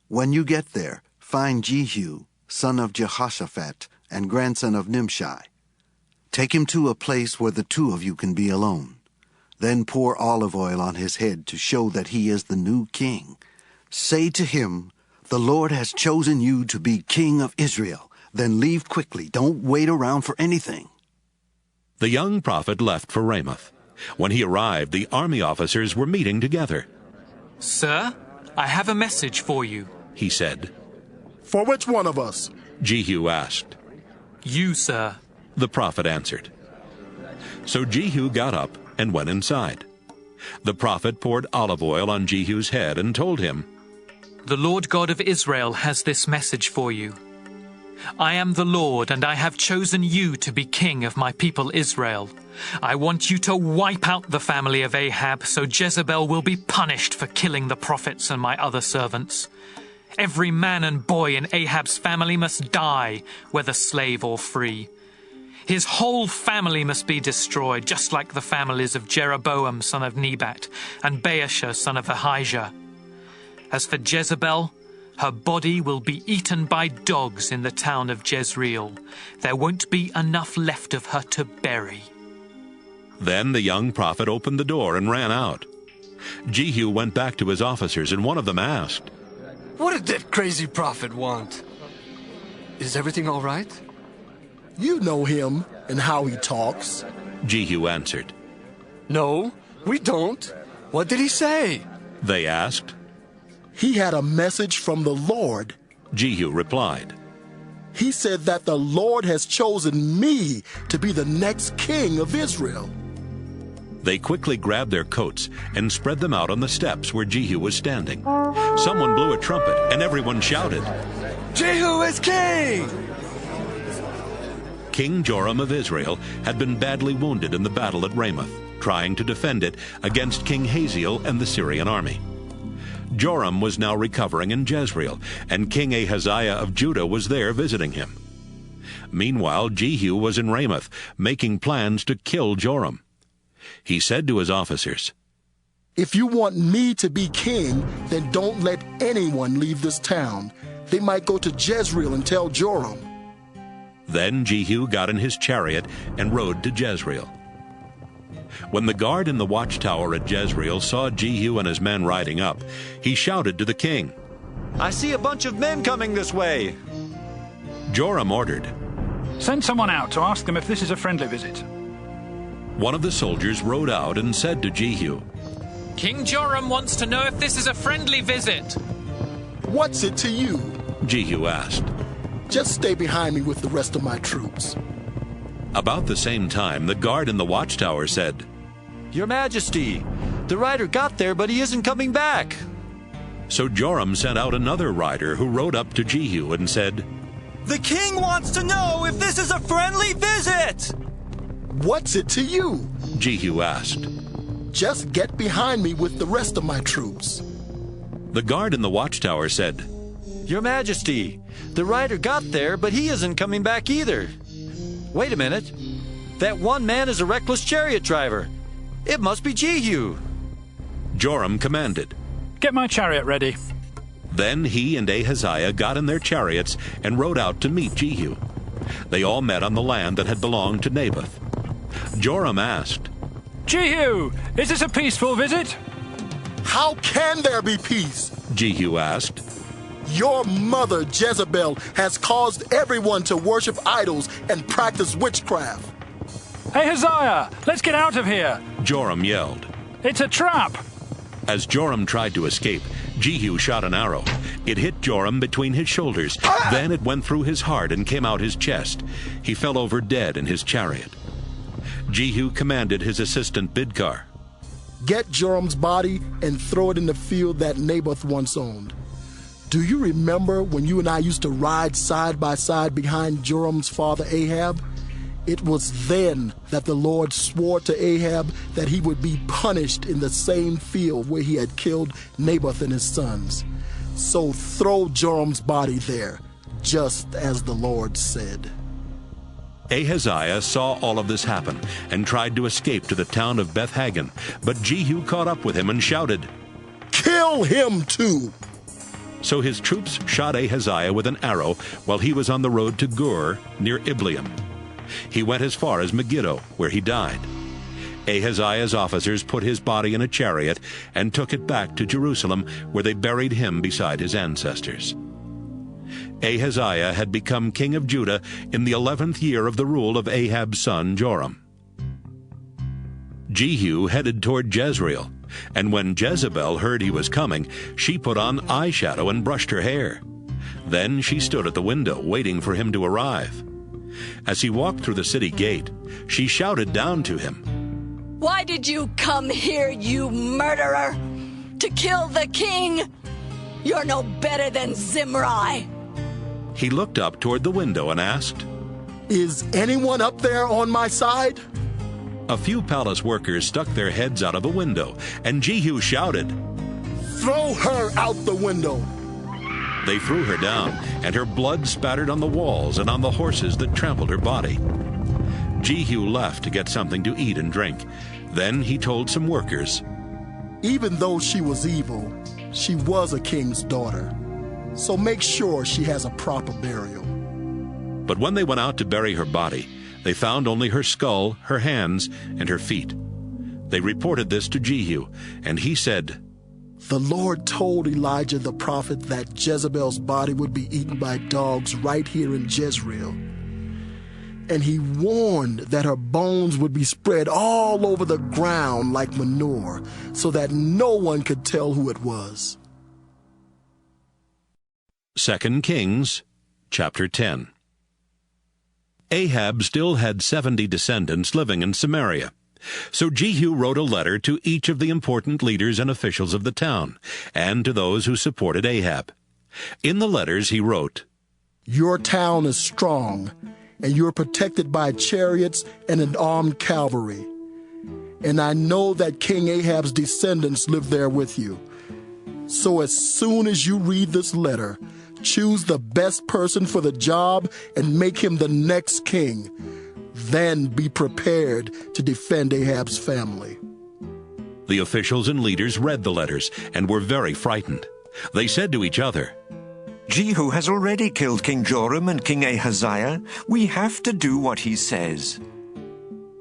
When you get there, find Jehu, son of Jehoshaphat and grandson of Nimshi. Take him to a place where the two of you can be alone. Then pour olive oil on his head to show that he is the new king. Say to him, 'The Lord has chosen you to be king of Israel.' Then leave quickly. Don't wait around for anything." The young prophet left for Ramoth. When he arrived, the army officers were meeting together. "Sir, I have a message for you," he said. "For which one of us?" Jehu asked. "You, sir," the prophet answered. So Jehu got up and went inside. The prophet poured olive oil on Jehu's head and told him, "The Lord God of Israel has this message for you. I am the Lord, and I have chosen you to be king of my people Israel. I want you to wipe out the family of Ahab, so Jezebel will be punished for killing the prophets and my other servants. Every man and boy in Ahab's family must die, whether slave or free. His whole family must be destroyed, just like the families of Jeroboam, son of Nebat, and Baasha, son of Ahijah. As for Jezebel, her body will be eaten by dogs in the town of Jezreel. There won't be enough left of her to bury." Then the young prophet opened the door and ran out. Jehu went back to his officers, and one of them asked, "What did that crazy prophet want? Is everything all right?" "You know him and how he talks," Jehu answered. "No, we don't. What did he say?" they asked. "He had a message from the Lord," Jehu replied. "He said that the Lord has chosen me to be the next king of Israel." They quickly grabbed their coats and spread them out on the steps where Jehu was standing. Someone blew a trumpet, and everyone shouted, "Jehu is king!" King Joram of Israel had been badly wounded in the battle at Ramoth, trying to defend it against King Hazael and the Syrian army. Joram was now recovering in Jezreel, and King Ahaziah of Judah was there visiting him. Meanwhile, Jehu was in Ramoth, making plans to kill Joram. He said to his officers, "If you want me to be king, then don't let anyone leave this town. They might go to Jezreel and tell Joram." Then Jehu got in his chariot and rode to Jezreel. When the guard in the watchtower at Jezreel saw Jehu and his men riding up, he shouted to the king, "I see a bunch of men coming this way." Joram ordered, "Send someone out to ask them if this is a friendly visit." One of the soldiers rode out and said to Jehu, "King Joram wants to know if this is a friendly visit." "What's it to you?" Jehu asked. "Just stay behind me with the rest of my troops." About the same time, the guard in the watchtower said, "Your Majesty, the rider got there, but he isn't coming back." So Joram sent out another rider who rode up to Jehu and said, "The king wants to know if this is a friendly visit." "What's it to you?" Jehu asked. "Just get behind me with the rest of my troops." The guard in the watchtower said, "Your Majesty, the rider got there, but he isn't coming back either. Wait a minute. That one man is a reckless chariot driver. It must be Jehu." Joram commanded, "Get my chariot ready." Then he and Ahaziah got in their chariots and rode out to meet Jehu. They all met on the land that had belonged to Naboth. Joram asked, Jehu, is this a peaceful visit? How can there be peace? Jehu asked. Your mother, Jezebel, has caused everyone to worship idols and practice witchcraft. Ahaziah, let's get out of here. Joram yelled. It's a trap. As Joram tried to escape, Jehu shot an arrow. It hit Joram between his shoulders. Then it went through his heart and came out his chest. He fell over dead in his chariot. Jehu commanded his assistant Bidkar. Get Joram's body and throw it in the field that Naboth once owned. Do you remember when you and I used to ride side by side behind Joram's father Ahab? It was then that the Lord swore to Ahab that he would be punished in the same field where he had killed Naboth and his sons. So throw Joram's body there, just as the Lord said. Ahaziah saw all of this happen and tried to escape to the town of Beth-Hagan, but Jehu caught up with him and shouted, "Kill him too!" So his troops shot Ahaziah with an arrow while he was on the road to Gur near Ibleam. He went as far as Megiddo, where he died. Ahaziah's officers put his body in a chariot and took it back to Jerusalem, where they buried him beside his ancestors. Ahaziah had become king of Judah in the 11th year of the rule of Ahab's son Joram. Jehu headed toward Jezreel, and when Jezebel heard he was coming, she put on eyeshadow and brushed her hair. Then she stood at the window, waiting for him to arrive. As he walked through the city gate, she shouted down to him, "Why did you come here, you murderer? To kill the king? You're no better than Zimri." He looked up toward the window and asked, "Is anyone up there on my side?" A few palace workers stuck their heads out of a window, and Jehu shouted, "Throw her out the window!" They threw her down, and her blood spattered on the walls and on the horses that trampled her body. Jehu left to get something to eat and drink. Then he told some workers, "Even though she was evil, she was a king's daughter. So make sure she has a proper burial." But when they went out to bury her body, they found only her skull, her hands, and her feet. They reported this to Jehu, and he said, "The Lord told Elijah the prophet that Jezebel's body would be eaten by dogs right here in Jezreel. And he warned that her bones would be spread all over the ground like manure, so that no one could tell who it was." 2 Kings, chapter 10. Ahab still had 70 descendants living in Samaria. So Jehu wrote a letter to each of the important leaders and officials of the town, and to those who supported Ahab. In the letters he wrote, "Your town is strong, and you're protected by chariots and an armed cavalry. And I know that King Ahab's descendants live there with you. So as soon as you read this letter, choose the best person for the job and make him the next king. Then be prepared to defend Ahab's family." The officials and leaders read the letters and were very frightened. They said to each other, "Jehu has already killed King Joram and King Ahaziah. We have to do what he says."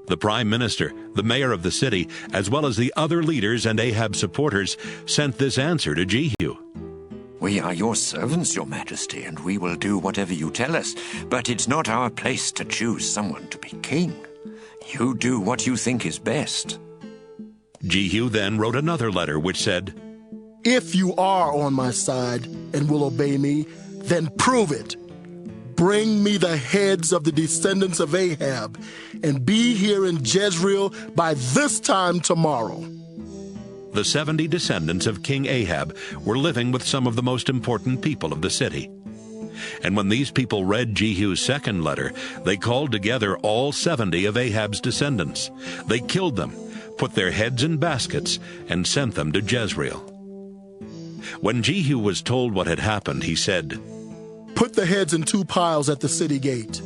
The prime minister, the mayor of the city, as well as the other leaders and Ahab's supporters, sent this answer to Jehu. "We are your servants, your majesty, and we will do whatever you tell us, but it's not our place to choose someone to be king. You do what you think is best." Jehu then wrote another letter which said, "If you are on my side and will obey me, then prove it. Bring me the heads of the descendants of Ahab, and be here in Jezreel by this time tomorrow." The 70 descendants of King Ahab were living with some of the most important people of the city. And when these people read Jehu's second letter, they called together all 70 of Ahab's descendants. They killed them, put their heads in baskets, and sent them to Jezreel. When Jehu was told what had happened, he said, "Put the heads in 2 piles at the city gate,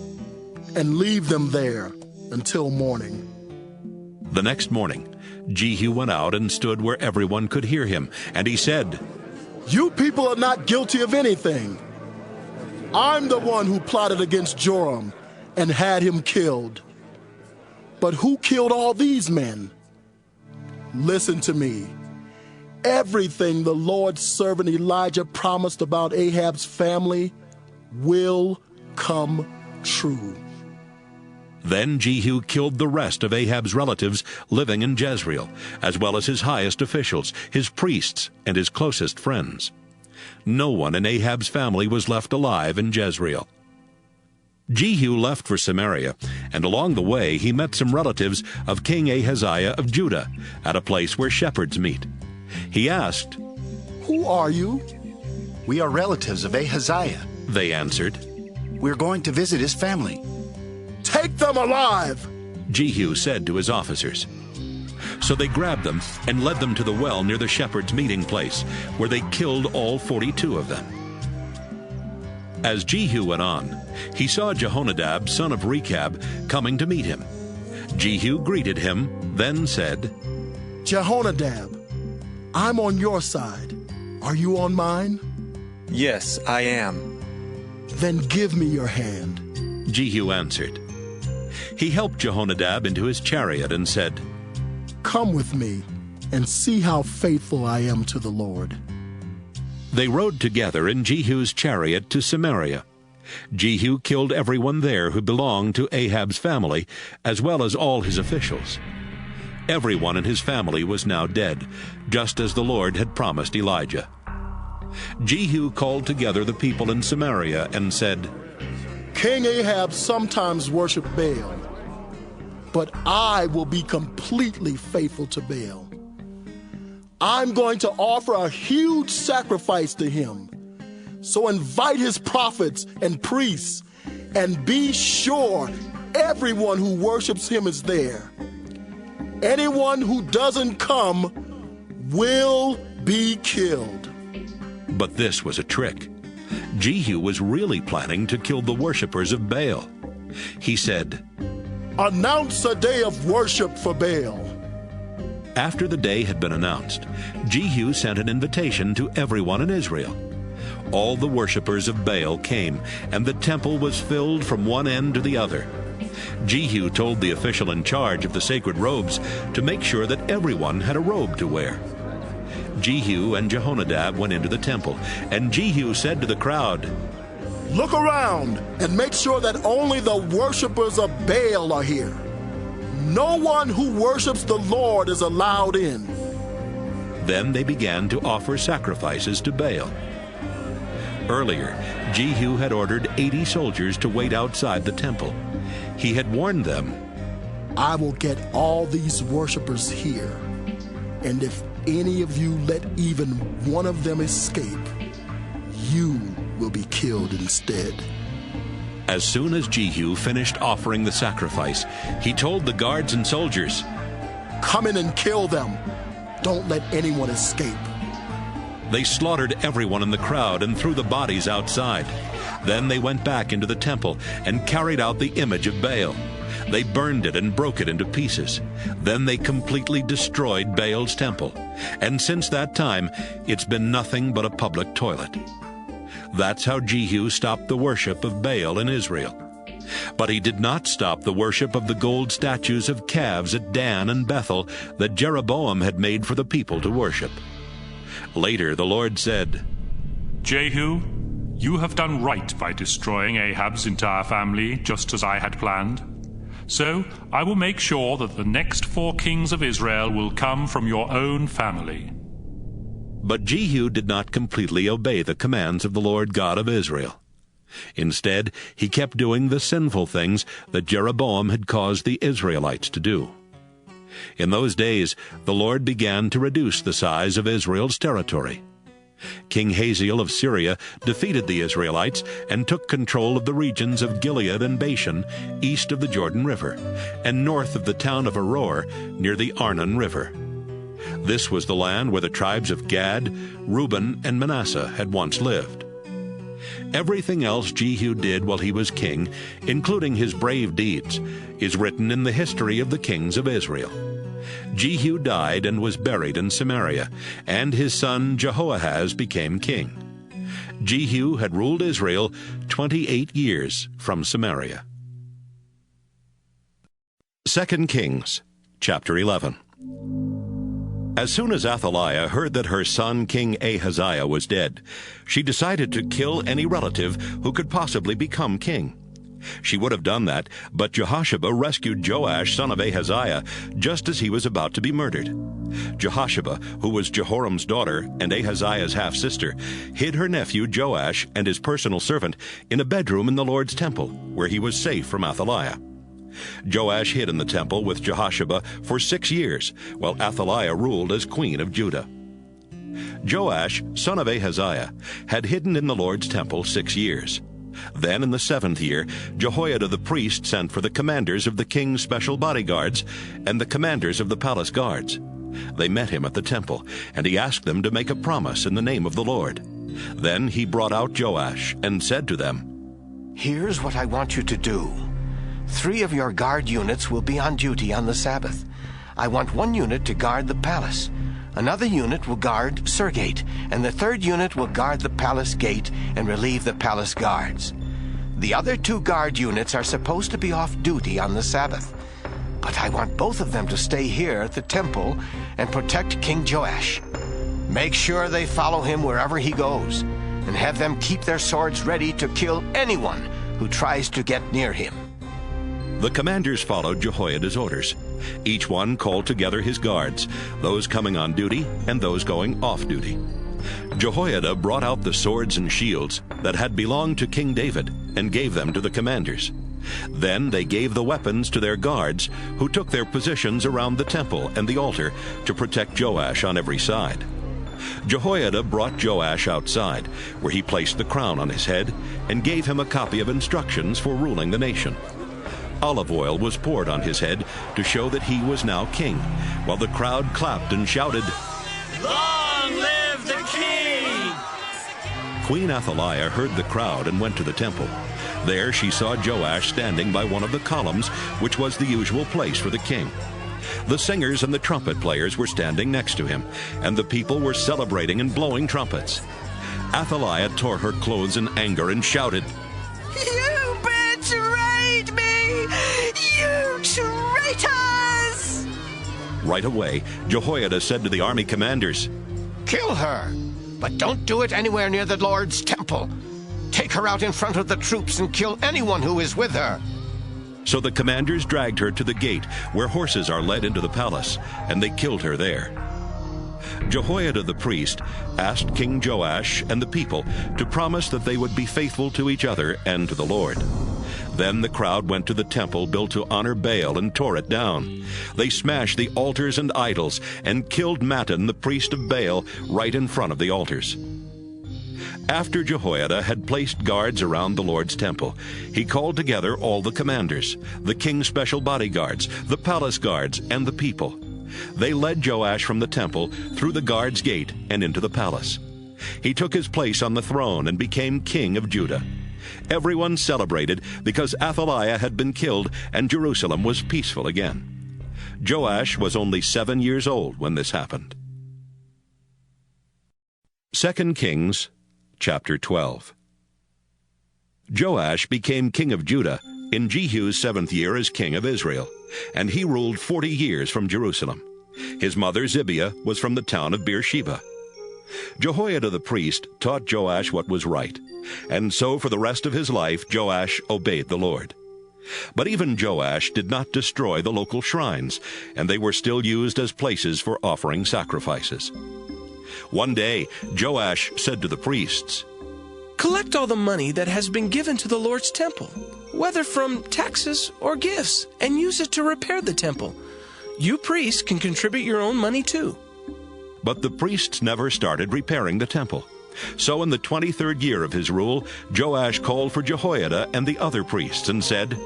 and leave them there until morning." The next morning, Jehu went out and stood where everyone could hear him, and he said, "You people are not guilty of anything. I'm the one who plotted against Joram and had him killed. But who killed all these men? Listen to me. Everything the Lord's servant Elijah promised about Ahab's family will come true. Then Jehu killed the rest of Ahab's relatives living in Jezreel, as well as his highest officials, his priests, and his closest friends. No one in Ahab's family was left alive in Jezreel. Jehu left for Samaria, and along the way he met some relatives of King Ahaziah of Judah at a place where shepherds meet. He asked, "Who are you?" "We are relatives of Ahaziah," they answered. "We're going to visit his family." "Take them alive," Jehu said to his officers. So they grabbed them and led them to the well near the shepherds' meeting place, where they killed all 42 of them. As Jehu went on, he saw Jehonadab, son of Rechab, coming to meet him. Jehu greeted him, then said, "Jehonadab, I'm on your side. Are you on mine?" "Yes, I am." "Then give me your hand," Jehu answered. He helped Jehonadab into his chariot and said, "Come with me and see how faithful I am to the Lord." They rode together in Jehu's chariot to Samaria. Jehu killed everyone there who belonged to Ahab's family, as well as all his officials. Everyone in his family was now dead, just as the Lord had promised Elijah. Jehu called together the people in Samaria and said, "King Ahab sometimes worshiped Baal, but I will be completely faithful to Baal. I'm going to offer a huge sacrifice to him. So invite his prophets and priests, and be sure everyone who worships him is there. Anyone who doesn't come will be killed." But this was a trick. Jehu was really planning to kill the worshippers of Baal. He said, "Announce a day of worship for Baal." After the day had been announced, Jehu sent an invitation to everyone in Israel. All the worshippers of Baal came, and the temple was filled from one end to the other. Jehu told the official in charge of the sacred robes to make sure that everyone had a robe to wear. Jehu and Jehonadab went into the temple, and Jehu said to the crowd, "Look around and make sure that only the worshippers of Baal are here. No one who worships the Lord is allowed in." Then they began to offer sacrifices to Baal. Earlier, Jehu had ordered 80 soldiers to wait outside the temple. He had warned them, "I will get all these worshippers here, and if any of you let even one of them escape, you will be killed instead." As soon as Jehu finished offering the sacrifice, he told the guards and soldiers, "Come in and kill them. Don't let anyone escape." They slaughtered everyone in the crowd and threw the bodies outside. Then they went back into the temple and carried out the image of Baal. They burned it and broke it into pieces. Then they completely destroyed Baal's temple. And since that time, it's been nothing but a public toilet. That's how Jehu stopped the worship of Baal in Israel. But he did not stop the worship of the gold statues of calves at Dan and Bethel that Jeroboam had made for the people to worship. Later the Lord said, "Jehu, you have done right by destroying Ahab's entire family, just as I had planned. So I will make sure that the next 4 kings of Israel will come from your own family." But Jehu did not completely obey the commands of the Lord God of Israel. Instead, he kept doing the sinful things that Jeroboam had caused the Israelites to do. In those days, the Lord began to reduce the size of Israel's territory. King Hazael of Syria defeated the Israelites and took control of the regions of Gilead and Bashan, east of the Jordan River, and north of the town of Aroer, near the Arnon River. This was the land where the tribes of Gad, Reuben, and Manasseh had once lived. Everything else Jehu did while he was king, including his brave deeds, is written in the history of the kings of Israel. Jehu died and was buried in Samaria, and his son Jehoahaz became king. Jehu had ruled Israel 28 years from Samaria. 2 Kings, chapter 11. As soon as Athaliah heard that her son King Ahaziah was dead, she decided to kill any relative who could possibly become king. She would have done that, but Jehoshaphat rescued Joash, son of Ahaziah, just as he was about to be murdered. Jehoshaphat, who was Jehoram's daughter and Ahaziah's half-sister, hid her nephew Joash and his personal servant in a bedroom in the Lord's temple, where he was safe from Athaliah. Joash hid in the temple with Jehoshaphat for 6 years, while Athaliah ruled as queen of Judah. Joash, son of Ahaziah, had hidden in the Lord's temple 6 years. Then in the 7th year, Jehoiada the priest sent for the commanders of the king's special bodyguards and the commanders of the palace guards. They met him at the temple, and he asked them to make a promise in the name of the Lord. Then he brought out Joash and said to them, "Here's what I want you to do. 3 of your guard units will be on duty on the Sabbath. I want 1 unit to guard the palace. Another unit will guard Surgate, and the 3rd unit will guard the palace gate and relieve the palace guards. The other 2 guard units are supposed to be off duty on the Sabbath, but I want both of them to stay here at the temple and protect King Joash. Make sure they follow him wherever he goes, and have them keep their swords ready to kill anyone who tries to get near him." The commanders followed Jehoiada's orders. Each one called together his guards, those coming on duty and those going off duty. Jehoiada brought out the swords and shields that had belonged to King David and gave them to the commanders. Then they gave the weapons to their guards, who took their positions around the temple and the altar to protect Joash on every side. Jehoiada brought Joash outside, where he placed the crown on his head and gave him a copy of instructions for ruling the nation. Olive oil was poured on his head to show that he was now king, while the crowd clapped and shouted, "Long live the king!" Queen Athaliah heard the crowd and went to the temple. There she saw Joash standing by one of the columns, which was the usual place for the king. The singers and the trumpet players were standing next to him, and the people were celebrating and blowing trumpets. Athaliah tore her clothes in anger and shouted, You betrayed me! You traitors! Right away, Jehoiada said to the army commanders, "Kill her, but don't do it anywhere near the Lord's temple. Take her out in front of the troops and kill anyone who is with her." So the commanders dragged her to the gate where horses are led into the palace, and they killed her there. Jehoiada the priest asked King Joash and the people to promise that they would be faithful to each other and to the Lord. Then the crowd went to the temple built to honor Baal and tore it down. They smashed the altars and idols and killed Mattan, the priest of Baal, right in front of the altars. After Jehoiada had placed guards around the Lord's temple, he called together all the commanders, the king's special bodyguards, the palace guards, and the people. They led Joash from the temple through the guards' gate and into the palace. He took his place on the throne and became king of Judah. Everyone celebrated because Athaliah had been killed and Jerusalem was peaceful again. Joash was only 7 years old when this happened. 2 Kings Chapter 12. Joash became king of Judah in Jehu's 7th year as king of Israel, and he ruled 40 years from Jerusalem. His mother Zibiah was from the town of Beersheba. Jehoiada the priest taught Joash what was right, and so for the rest of his life Joash obeyed the Lord. But even Joash did not destroy the local shrines, and they were still used as places for offering sacrifices. One day, Joash said to the priests, "Collect all the money that has been given to the Lord's temple, whether from taxes or gifts, and use it to repair the temple. You priests can contribute your own money too." But the priests never started repairing the temple. So in the 23rd year of his rule, Joash called for Jehoiada and the other priests and said,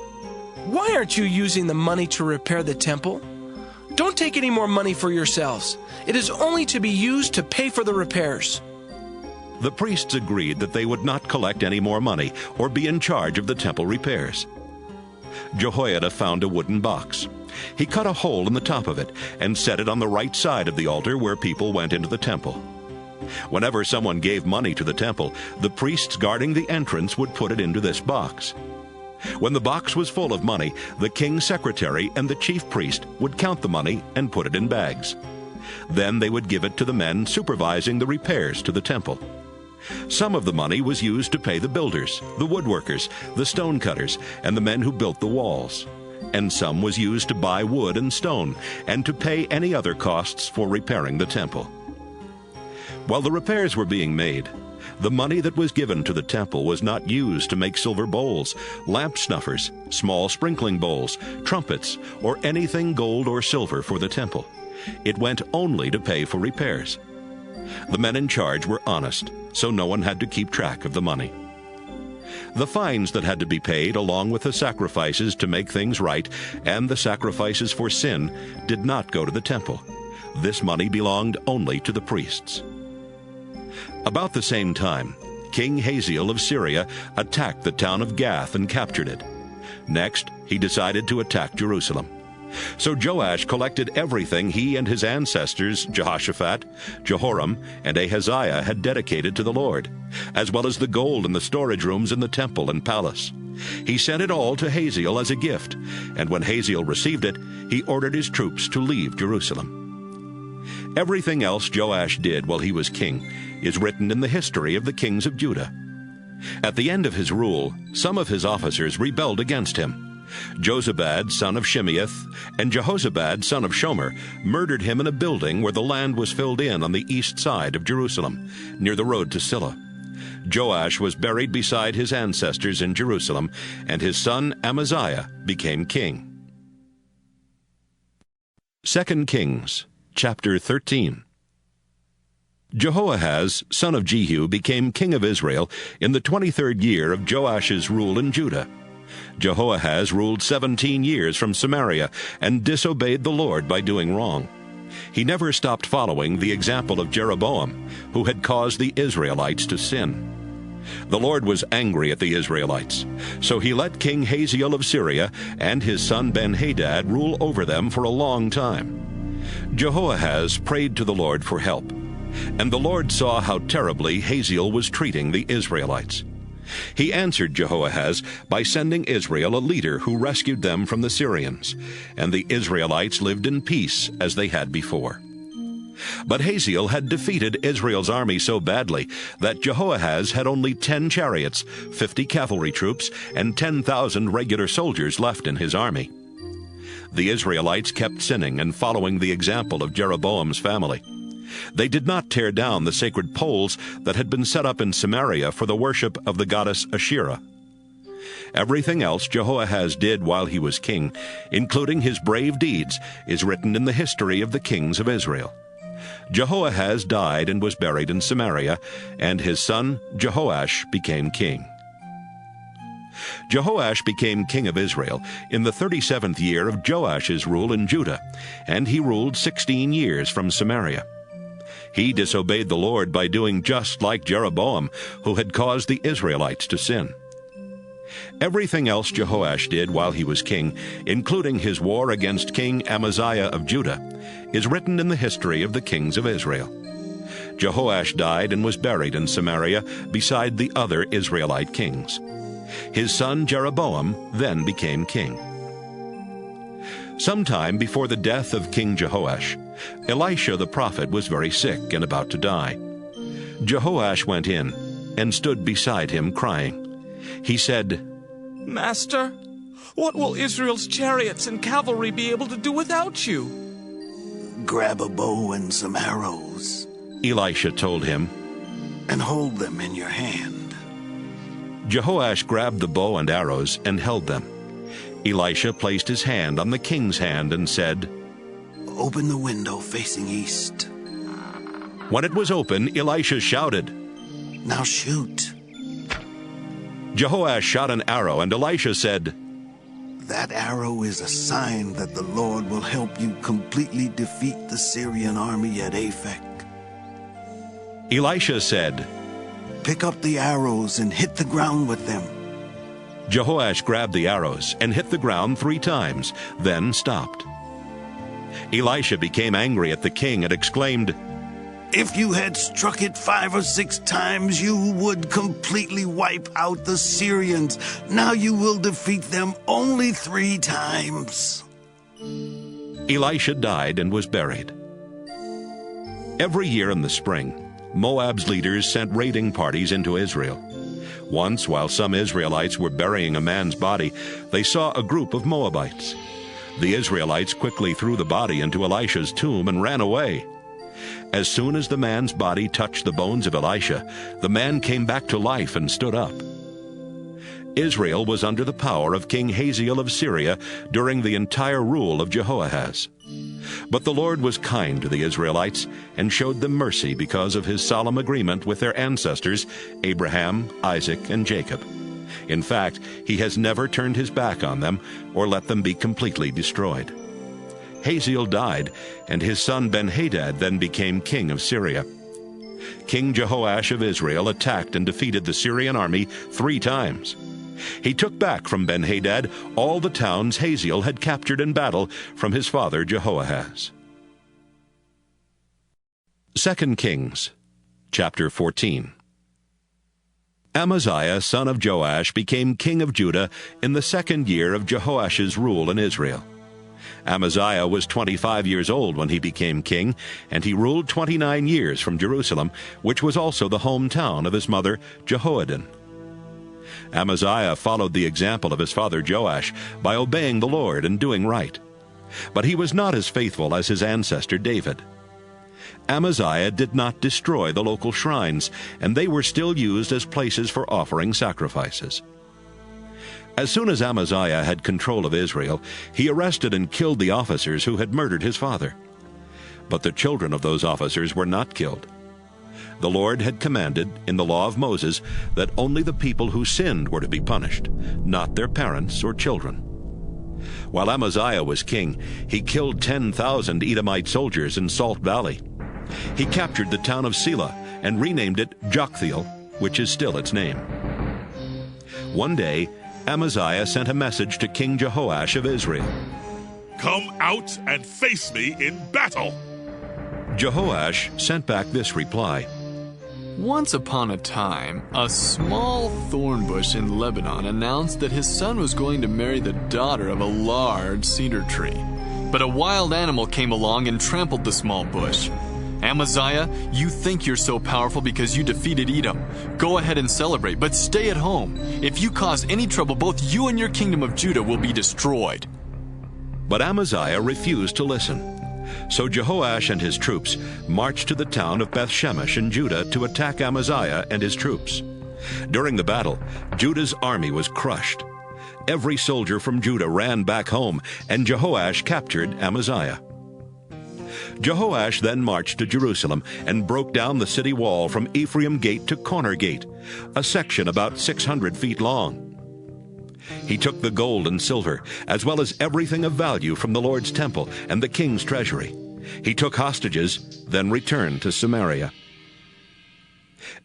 "Why aren't you using the money to repair the temple? Don't take any more money for yourselves. It is only to be used to pay for the repairs." The priests agreed that they would not collect any more money or be in charge of the temple repairs. Jehoiada found a wooden box. He cut a hole in the top of it and set it on the right side of the altar where people went into the temple. Whenever someone gave money to the temple, the priests guarding the entrance would put it into this box. When the box was full of money, the king's secretary and the chief priest would count the money and put it in bags. Then they would give it to the men supervising the repairs to the temple. Some of the money was used to pay the builders, the woodworkers, the stonecutters, and the men who built the walls. And some was used to buy wood and stone, and to pay any other costs for repairing the temple. While the repairs were being made, the money that was given to the temple was not used to make silver bowls, lamp snuffers, small sprinkling bowls, trumpets, or anything gold or silver for the temple. It went only to pay for repairs. The men in charge were honest, so no one had to keep track of the money. The fines that had to be paid, along with the sacrifices to make things right and the sacrifices for sin, did not go to the temple. This money belonged only to the priests. About the same time, King Hazael of Syria attacked the town of Gath and captured it. Next, he decided to attack Jerusalem. So Joash collected everything he and his ancestors, Jehoshaphat, Jehoram, and Ahaziah, had dedicated to the Lord, as well as the gold in the storage rooms in the temple and palace. He sent it all to Hazael as a gift, and when Hazael received it, he ordered his troops to leave Jerusalem. Everything else Joash did while he was king is written in the history of the kings of Judah. At the end of his rule, some of his officers rebelled against him. Jozabad, son of Shimeath, and Jehozabad, son of Shomer, murdered him in a building where the land was filled in on the east side of Jerusalem, near the road to Silla. Joash was buried beside his ancestors in Jerusalem, and his son Amaziah became king. 2 Kings, chapter 13. Jehoahaz, son of Jehu, became king of Israel in the 23rd year of Joash's rule in Judah. Jehoahaz ruled 17 years from Samaria and disobeyed the Lord by doing wrong. He never stopped following the example of Jeroboam, who had caused the Israelites to sin. The Lord was angry at the Israelites, so he let King Hazael of Syria and his son Ben-Hadad rule over them for a long time. Jehoahaz prayed to the Lord for help, and the Lord saw how terribly Hazael was treating the Israelites. He answered Jehoahaz by sending Israel a leader who rescued them from the Syrians, and the Israelites lived in peace as they had before. But Hazael had defeated Israel's army so badly that Jehoahaz had only 10 chariots, 50 cavalry troops, and 10,000 regular soldiers left in his army. The Israelites kept sinning and following the example of Jeroboam's family. They did not tear down the sacred poles that had been set up in Samaria for the worship of the goddess Asherah. Everything else Jehoahaz did while he was king, including his brave deeds, is written in the history of the kings of Israel. Jehoahaz died and was buried in Samaria, and his son Jehoash became king. Jehoash became king of Israel in the 37th year of Joash's rule in Judah, and he ruled 16 years from Samaria. He disobeyed the Lord by doing just like Jeroboam, who had caused the Israelites to sin. Everything else Jehoash did while he was king, including his war against King Amaziah of Judah, is written in the history of the kings of Israel. Jehoash died and was buried in Samaria beside the other Israelite kings. His son Jeroboam then became king. Sometime before the death of King Jehoash, Elisha the prophet was very sick and about to die. Jehoash went in and stood beside him crying. He said, "Master, what will Israel's chariots and cavalry be able to do without you?" "Grab a bow and some arrows," Elisha told him, "and hold them in your hand." Jehoash grabbed the bow and arrows and held them. Elisha placed his hand on the king's hand and said, "Open the window facing east." When it was open, Elisha shouted, "Now shoot." Jehoash shot an arrow, and Elisha said, "That arrow is a sign that the Lord will help you completely defeat the Syrian army at Aphek." Elisha said, "Pick up the arrows and hit the ground with them." Jehoash grabbed the arrows and hit the ground 3 times, then stopped. Elisha became angry at the king and exclaimed, "If you had struck it 5 or 6 times, you would completely wipe out the Syrians. Now you will defeat them only 3 times. Elisha died and was buried. Every year in the spring, Moab's leaders sent raiding parties into Israel. Once, while some Israelites were burying a man's body, they saw a group of Moabites. The Israelites quickly threw the body into Elisha's tomb and ran away. As soon as the man's body touched the bones of Elisha, the man came back to life and stood up. Israel was under the power of King Hazael of Syria during the entire rule of Jehoahaz. But the Lord was kind to the Israelites and showed them mercy because of his solemn agreement with their ancestors, Abraham, Isaac, and Jacob. In fact, he has never turned his back on them or let them be completely destroyed. Hazael died, and his son Ben-Hadad then became king of Syria. King Jehoash of Israel attacked and defeated the Syrian army 3 times. He took back from Ben-Hadad all the towns Hazael had captured in battle from his father Jehoahaz. 2 Kings, chapter 14. Amaziah, son of Joash, became king of Judah in the 2nd year of Jehoash's rule in Israel. Amaziah was 25 years old when he became king, and he ruled 29 years from Jerusalem, which was also the hometown of his mother Jehoaddan. Amaziah followed the example of his father Joash by obeying the Lord and doing right. But he was not as faithful as his ancestor David. Amaziah did not destroy the local shrines, and they were still used as places for offering sacrifices. As soon as Amaziah had control of Israel, he arrested and killed the officers who had murdered his father. But the children of those officers were not killed. The Lord had commanded in the law of Moses that only the people who sinned were to be punished, not their parents or children. While Amaziah was king, he killed 10,000 Edomite soldiers in Salt Valley. He captured the town of Selah and renamed it Joktheel, which is still its name. One day, Amaziah sent a message to King Jehoash of Israel. "Come out and face me in battle." Jehoash sent back this reply. Once upon a time, a small thorn bush in Lebanon announced that his son was going to marry the daughter of a large cedar tree. But a wild animal came along and trampled the small bush. Amaziah, you think you're so powerful because you defeated Edom. Go ahead and celebrate, but stay at home. If you cause any trouble, both you and your kingdom of Judah will be destroyed. But Amaziah refused to listen. So Jehoash and his troops marched to the town of Beth-Shemesh in Judah to attack Amaziah and his troops. During the battle, Judah's army was crushed. Every soldier from Judah ran back home, and Jehoash captured Amaziah. Jehoash then marched to Jerusalem and broke down the city wall from Ephraim Gate to Corner Gate, a section about 600 feet long. He took the gold and silver, as well as everything of value from the Lord's temple and the king's treasury. He took hostages, then returned to Samaria.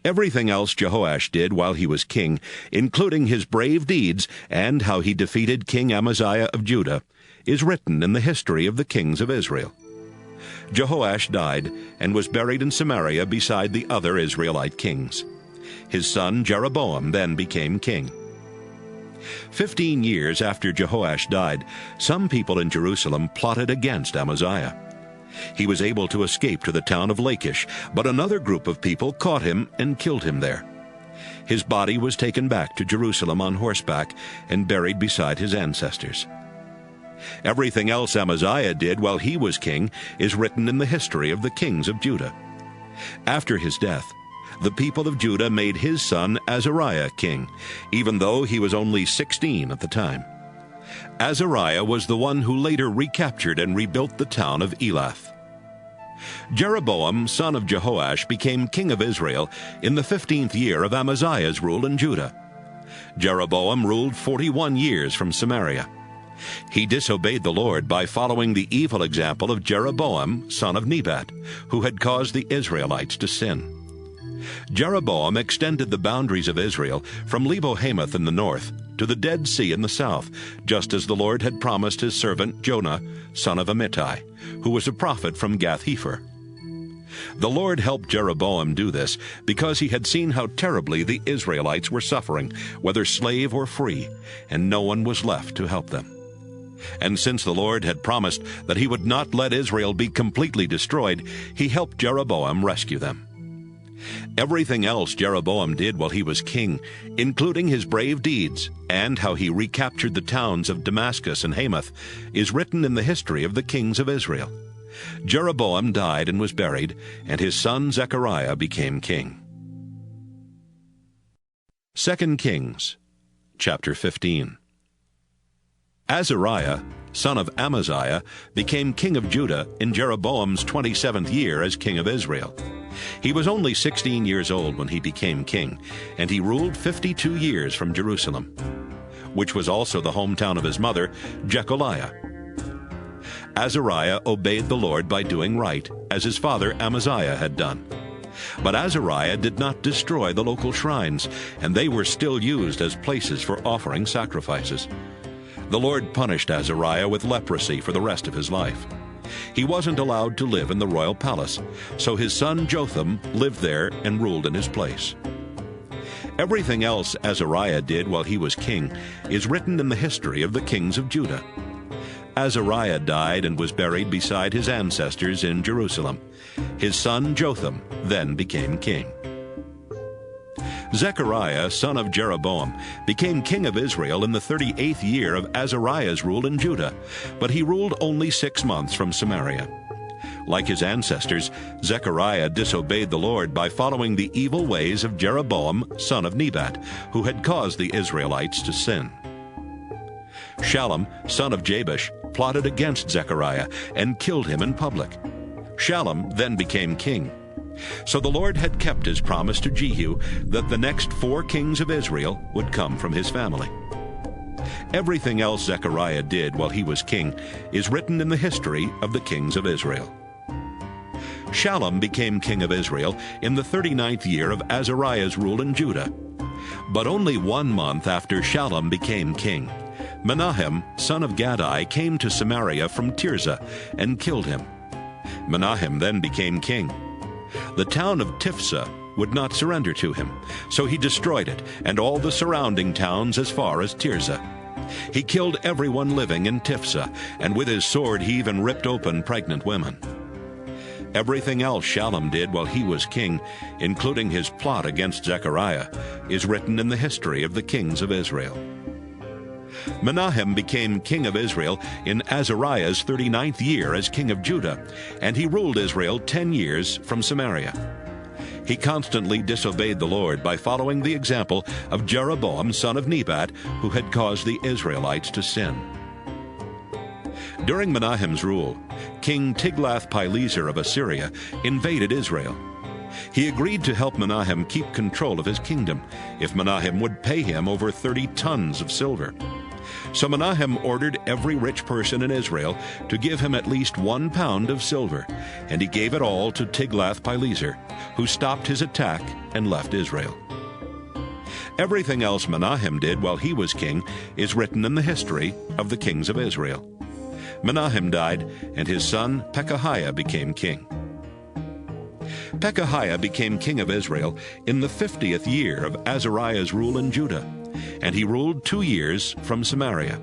Everything else Jehoash did while he was king, including his brave deeds and how he defeated King Amaziah of Judah, is written in the history of the kings of Israel. Jehoash died and was buried in Samaria beside the other Israelite kings. His son Jeroboam then became king. 15 years after Jehoash died, some people in Jerusalem plotted against Amaziah. He was able to escape to the town of Lachish, but another group of people caught him and killed him there. His body was taken back to Jerusalem on horseback and buried beside his ancestors. Everything else Amaziah did while he was king is written in the history of the kings of Judah. After his death, the people of Judah made his son Azariah king, even though he was only 16 at the time. Azariah was the one who later recaptured and rebuilt the town of Elath. Jeroboam, son of Jehoash, became king of Israel in the 15th year of Amaziah's rule in Judah. Jeroboam ruled 41 years from Samaria. He disobeyed the Lord by following the evil example of Jeroboam, son of Nebat, who had caused the Israelites to sin. Jeroboam extended the boundaries of Israel from Lebo-Hamath in the north to the Dead Sea in the south, just as the Lord had promised his servant Jonah, son of Amittai, who was a prophet from Gath-Hepher. The Lord helped Jeroboam do this because he had seen how terribly the Israelites were suffering, whether slave or free, and no one was left to help them. And since the Lord had promised that he would not let Israel be completely destroyed, he helped Jeroboam rescue them. Everything else Jeroboam did while he was king, including his brave deeds and how he recaptured the towns of Damascus and Hamath, is written in the history of the kings of Israel. Jeroboam died and was buried, and his son Zechariah became king. 2 Kings, chapter 15. Azariah, son of Amaziah, became king of Judah in Jeroboam's 27th year as king of Israel. He was only 16 years old when he became king, and he ruled 52 years from Jerusalem, which was also the hometown of his mother, Jecholiah. Azariah obeyed the Lord by doing right, as his father Amaziah had done. But Azariah did not destroy the local shrines, and they were still used as places for offering sacrifices. The Lord punished Azariah with leprosy for the rest of his life. He wasn't allowed to live in the royal palace, so his son Jotham lived there and ruled in his place. Everything else Azariah did while he was king is written in the history of the kings of Judah. Azariah died and was buried beside his ancestors in Jerusalem. His son Jotham then became king. Zechariah, son of Jeroboam, became king of Israel in the 38th year of Azariah's rule in Judah, but he ruled only 6 months from Samaria. Like his ancestors, Zechariah disobeyed the Lord by following the evil ways of Jeroboam, son of Nebat, who had caused the Israelites to sin. Shallum, son of Jabesh, plotted against Zechariah and killed him in public. Shallum then became king. So the Lord had kept his promise to Jehu that the next 4 kings of Israel would come from his family. Everything else Zechariah did while he was king is written in the history of the kings of Israel. Shallum became king of Israel in the 39th year of Azariah's rule in Judah. But only 1 month after Shallum became king, Menahem, son of Gadai, came to Samaria from Tirzah and killed him. Menahem then became king. The town of Tiphsah would not surrender to him, so he destroyed it and all the surrounding towns as far as Tirzah. He killed everyone living in Tiphsah, and with his sword he even ripped open pregnant women. Everything else Shallum did while he was king, including his plot against Zechariah, is written in the history of the kings of Israel. Menahem became king of Israel in Azariah's 39th year as king of Judah, and he ruled Israel 10 years from Samaria. He constantly disobeyed the Lord by following the example of Jeroboam, son of Nebat, who had caused the Israelites to sin. During Menahem's rule, King Tiglath-Pileser of Assyria invaded Israel. He agreed to help Menahem keep control of his kingdom if Menahem would pay him over 30 tons of silver. So Menahem ordered every rich person in Israel to give him at least 1 pound of silver, and he gave it all to Tiglath-Pileser, who stopped his attack and left Israel. Everything else Menahem did while he was king is written in the history of the kings of Israel. Menahem died, and his son Pekahiah became king. Pekahiah became king of Israel in the 50th year of Azariah's rule in Judah, and he ruled 2 years from Samaria.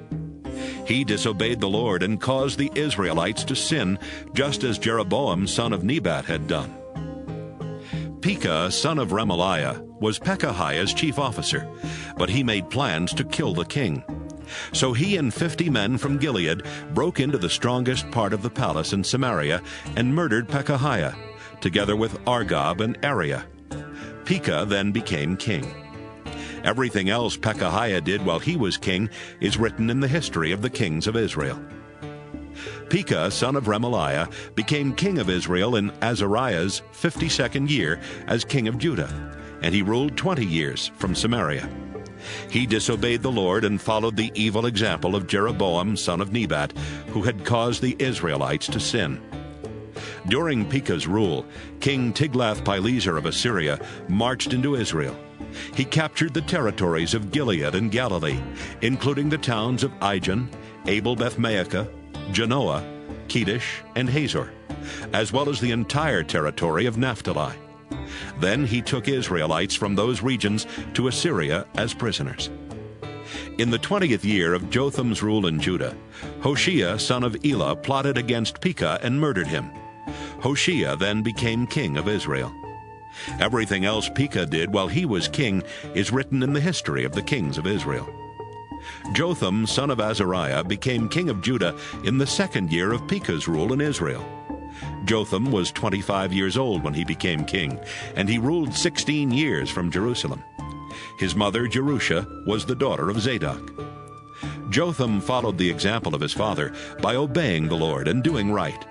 He disobeyed the Lord and caused the Israelites to sin, just as Jeroboam, son of Nebat, had done. Pekah, son of Remaliah, was Pekahiah's chief officer, but he made plans to kill the king. So he and 50 men from Gilead broke into the strongest part of the palace in Samaria and murdered Pekahiah, together with Argob and Ariah. Pekah then became king. Everything else Pekahiah did while he was king is written in the history of the kings of Israel. Pekah, son of Remaliah, became king of Israel in Azariah's 52nd year as king of Judah, and he ruled 20 years from Samaria. He disobeyed the Lord and followed the evil example of Jeroboam, son of Nebat, who had caused the Israelites to sin. During Pekah's rule, King Tiglath-Pileser of Assyria marched into Israel. He captured the territories of Gilead and Galilee, including the towns of Ijon, Abel-Beth-Maachah, Genoa, Kedesh, and Hazor, as well as the entire territory of Naphtali. Then he took Israelites from those regions to Assyria as prisoners. In the 20th year of Jotham's rule in Judah, Hoshea, son of Elah, plotted against Pekah and murdered him. Hoshea then became king of Israel. Everything else Pekah did while he was king is written in the history of the kings of Israel. Jotham, son of Azariah, became king of Judah in the 2nd year of Pekah's rule in Israel. Jotham was 25 years old when he became king, and he ruled 16 years from Jerusalem. His mother, Jerusha, was the daughter of Zadok. Jotham followed the example of his father by obeying the Lord and doing right.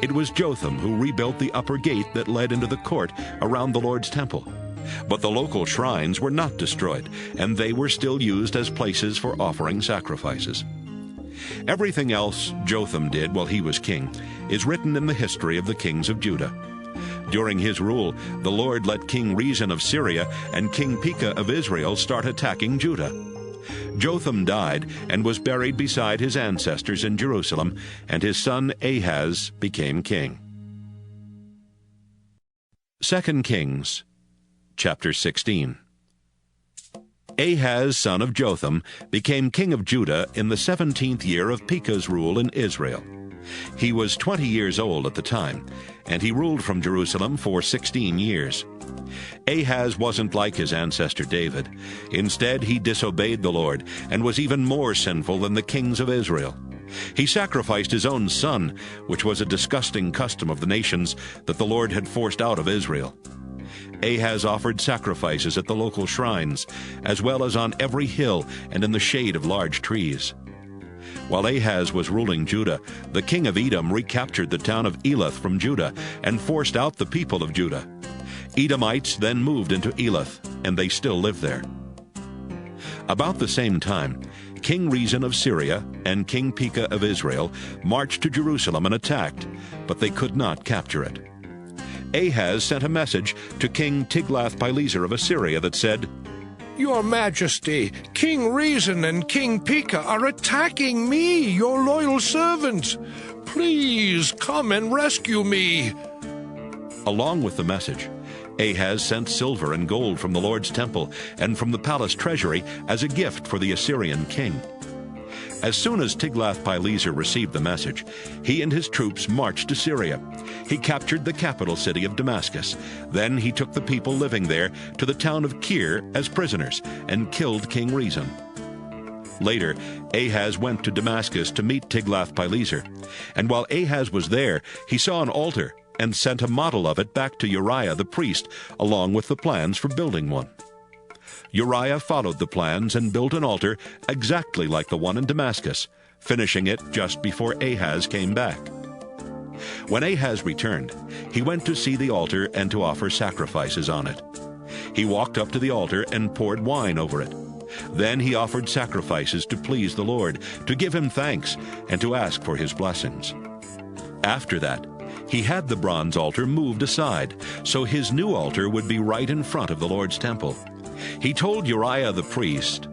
It was Jotham who rebuilt the upper gate that led into the court around the Lord's temple. But the local shrines were not destroyed, and they were still used as places for offering sacrifices. Everything else Jotham did while he was king is written in the history of the kings of Judah. During his rule, the Lord let King Rezin of Syria and King Pekah of Israel start attacking Judah. Jotham died and was buried beside his ancestors in Jerusalem, and his son Ahaz became king. 2 Kings, chapter 16. Ahaz, son of Jotham, became king of Judah in the 17th year of Pekah's rule in Israel. He was 20 years old at the time, and he ruled from Jerusalem for 16 years. Ahaz wasn't like his ancestor David. Instead, he disobeyed the Lord and was even more sinful than the kings of Israel. He sacrificed his own son, which was a disgusting custom of the nations that the Lord had forced out of Israel. Ahaz offered sacrifices at the local shrines, as well as on every hill and in the shade of large trees. While Ahaz was ruling Judah, the king of Edom recaptured the town of Elath from Judah and forced out the people of Judah. Edomites then moved into Elath, and they still live there. About the same time, King Rezin of Syria and King Pekah of Israel marched to Jerusalem and attacked, but they could not capture it. Ahaz sent a message to King Tiglath-Pileser of Assyria that said, "Your Majesty, King Rezin and King Pekah are attacking me, your loyal servant. Please come and rescue me." Along with the message, Ahaz sent silver and gold from the Lord's temple and from the palace treasury as a gift for the Assyrian king. As soon as Tiglath-Pileser received the message, he and his troops marched to Syria. He captured the capital city of Damascus. Then he took the people living there to the town of Kir as prisoners and killed King Rezin. Later, Ahaz went to Damascus to meet Tiglath-Pileser. And while Ahaz was there, he saw an altar and sent a model of it back to Uriah the priest, along with the plans for building one. Uriah followed the plans and built an altar exactly like the one in Damascus, finishing it just before Ahaz came back. When Ahaz returned, he went to see the altar and to offer sacrifices on it. He walked up to the altar and poured wine over it. Then he offered sacrifices to please the Lord, to give him thanks, and to ask for his blessings. After that, he had the bronze altar moved aside, so his new altar would be right in front of the Lord's temple. He told Uriah the priest,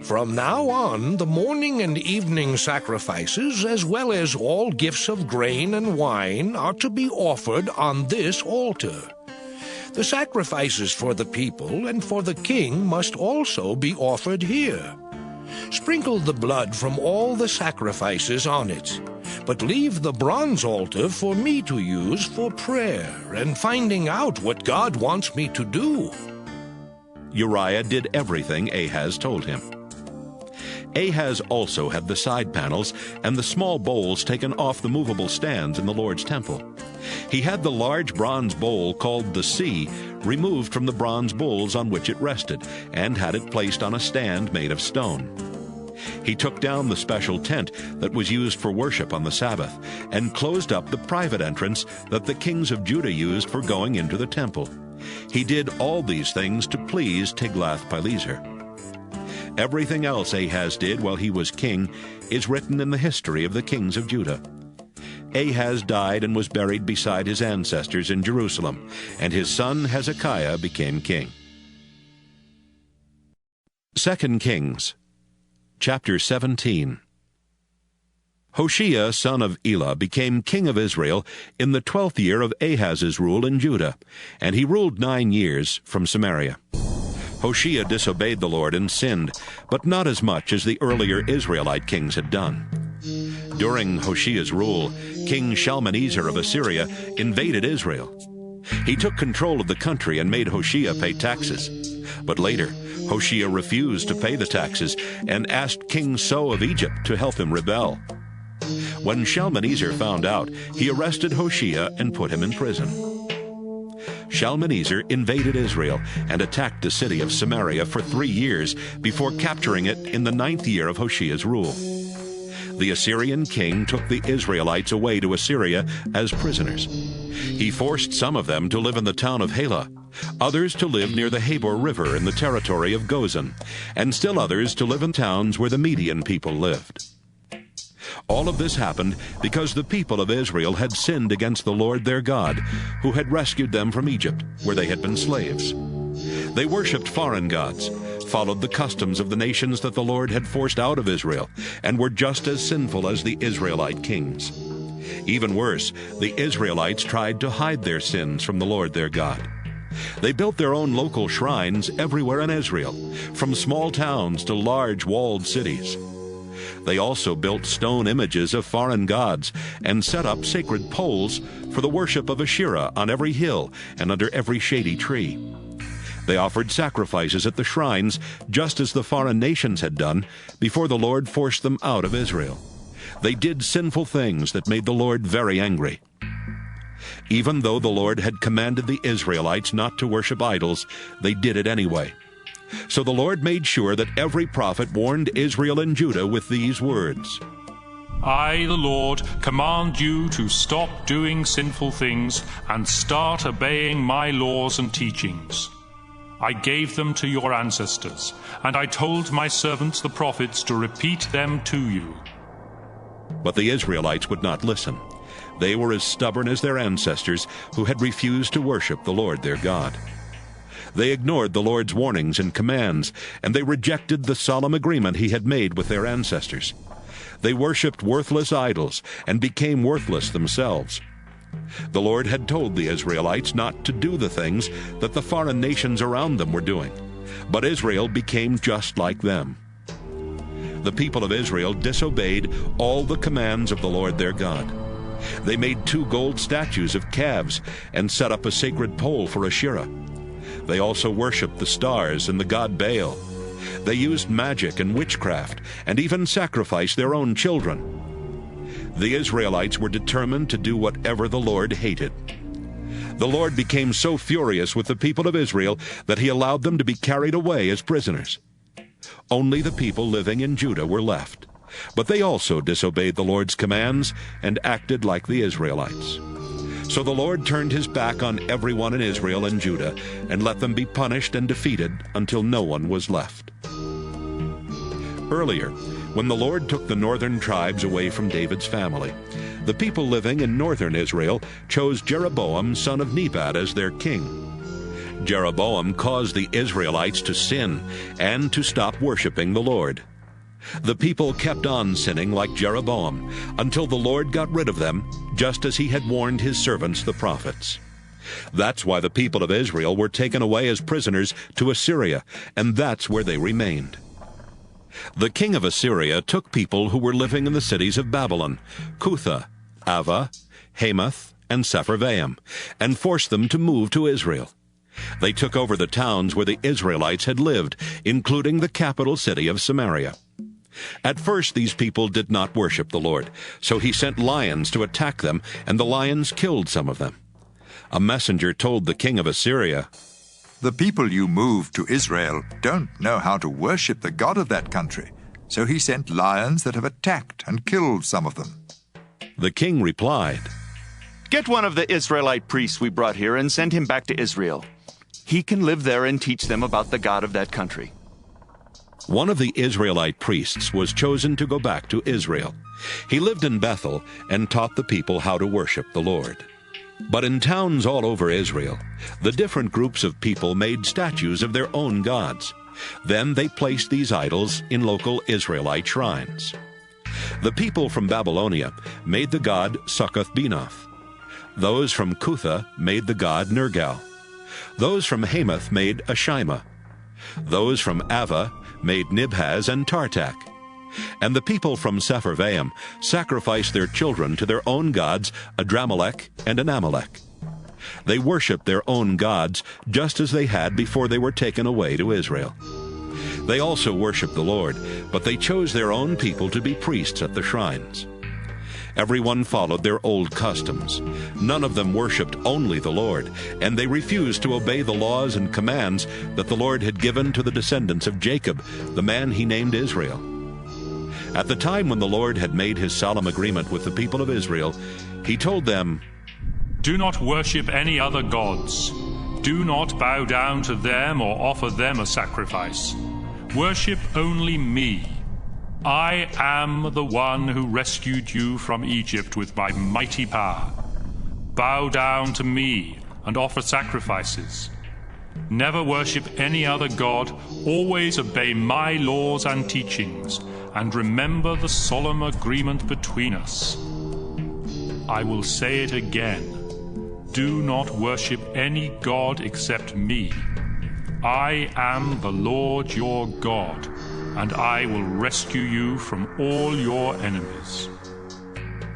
"From now on, the morning and evening sacrifices, as well as all gifts of grain and wine, are to be offered on this altar. The sacrifices for the people and for the king must also be offered here. Sprinkle the blood from all the sacrifices on it, but leave the bronze altar for me to use for prayer and finding out what God wants me to do." Uriah did everything Ahaz told him. Ahaz also had the side panels and the small bowls taken off the movable stands in the Lord's temple. He had the large bronze bowl called the sea removed from the bronze bowls on which it rested, and had it placed on a stand made of stone. He took down the special tent that was used for worship on the Sabbath, and closed up the private entrance that the kings of Judah used for going into the temple. He did all these things to please Tiglath-Pileser. Everything else Ahaz did while he was king is written in the history of the kings of Judah. Ahaz died and was buried beside his ancestors in Jerusalem, and his son Hezekiah became king. 2 Kings, chapter 17. Hoshea, son of Elah, became king of Israel in the 12th year of Ahaz's rule in Judah, and he ruled 9 years from Samaria. Hoshea disobeyed the Lord and sinned, but not as much as the earlier Israelite kings had done. During Hoshea's rule, King Shalmaneser of Assyria invaded Israel. He took control of the country and made Hoshea pay taxes. But later, Hoshea refused to pay the taxes and asked King So of Egypt to help him rebel. When Shalmaneser found out, he arrested Hoshea and put him in prison. Shalmaneser invaded Israel and attacked the city of Samaria for 3 years before capturing it in the 9th year of Hoshea's rule. The Assyrian king took the Israelites away to Assyria as prisoners. He forced some of them to live in the town of Halah, others to live near the Habor River in the territory of Gozan, and still others to live in towns where the Median people lived. All of this happened because the people of Israel had sinned against the Lord their God, who had rescued them from Egypt, where they had been slaves. They worshipped foreign gods, followed the customs of the nations that the Lord had forced out of Israel, and were just as sinful as the Israelite kings. Even worse, the Israelites tried to hide their sins from the Lord their God. They built their own local shrines everywhere in Israel, from small towns to large walled cities. They also built stone images of foreign gods and set up sacred poles for the worship of Asherah on every hill and under every shady tree. They offered sacrifices at the shrines just as the foreign nations had done before the Lord forced them out of Israel. They did sinful things that made the Lord very angry. Even though the Lord had commanded the Israelites not to worship idols, they did it anyway. So the Lord made sure that every prophet warned Israel and Judah with these words: I, the Lord, command you to stop doing sinful things and start obeying my laws and teachings. I gave them to your ancestors, and I told my servants the prophets to repeat them to you. But the Israelites would not listen. They were as stubborn as their ancestors, who had refused to worship the Lord their God. They ignored the Lord's warnings and commands, and they rejected the solemn agreement he had made with their ancestors. They worshipped worthless idols and became worthless themselves. The Lord had told the Israelites not to do the things that the foreign nations around them were doing, but Israel became just like them. The people of Israel disobeyed all the commands of the Lord their God. They made 2 gold statues of calves and set up a sacred pole for Asherah. They also worshipped the stars and the god Baal. They used magic and witchcraft and even sacrificed their own children. The Israelites were determined to do whatever the Lord hated. The Lord became so furious with the people of Israel that he allowed them to be carried away as prisoners. Only the people living in Judah were left, but they also disobeyed the Lord's commands and acted like the Israelites. So the Lord turned his back on everyone in Israel and Judah and let them be punished and defeated until no one was left. Earlier, when the Lord took the northern tribes away from David's family, the people living in northern Israel chose Jeroboam, son of Nebat, as their king. Jeroboam caused the Israelites to sin and to stop worshiping the Lord. The people kept on sinning like Jeroboam until the Lord got rid of them, just as he had warned his servants the prophets. That's why the people of Israel were taken away as prisoners to Assyria, and that's where they remained. The king of Assyria took people who were living in the cities of Babylon, Cutha, Ava, Hamath, and Sepharvaim, and forced them to move to Israel. They took over the towns where the Israelites had lived, including the capital city of Samaria. At first these people did not worship the Lord, so he sent lions to attack them, and the lions killed some of them. A messenger told the king of Assyria, The people you moved to Israel don't know how to worship the God of that country, so he sent lions that have attacked and killed some of them. The king replied, Get one of the Israelite priests we brought here and send him back to Israel. He can live there and teach them about the God of that country. One of the Israelite priests was chosen to go back to Israel. He lived in Bethel and taught the people how to worship the Lord. But in towns all over Israel, the different groups of people made statues of their own gods. Then they placed these idols in local Israelite shrines. The people from Babylonia made the god Succoth-Benoth. Those from Cutha made the god Nergal. Those from Hamath made Ashima. Those from Ava made Nibhaz and Tartak. And the people from Sepharvaim sacrificed their children to their own gods, Adramelech and Anamelech. They worshipped their own gods, just as they had before they were taken away to Israel. They also worshipped the Lord, but they chose their own people to be priests at the shrines. Everyone followed their old customs. None of them worshipped only the Lord, and they refused to obey the laws and commands that the Lord had given to the descendants of Jacob, the man he named Israel. At the time when the Lord had made his solemn agreement with the people of Israel, he told them, "Do not worship any other gods. Do not bow down to them or offer them a sacrifice. Worship only me. I am the one who rescued you from Egypt with my mighty power. Bow down to me and offer sacrifices. Never worship any other god. Always obey my laws and teachings, and remember the solemn agreement between us. I will say it again. Do not worship any god except me. I am the Lord your God, and I will rescue you from all your enemies."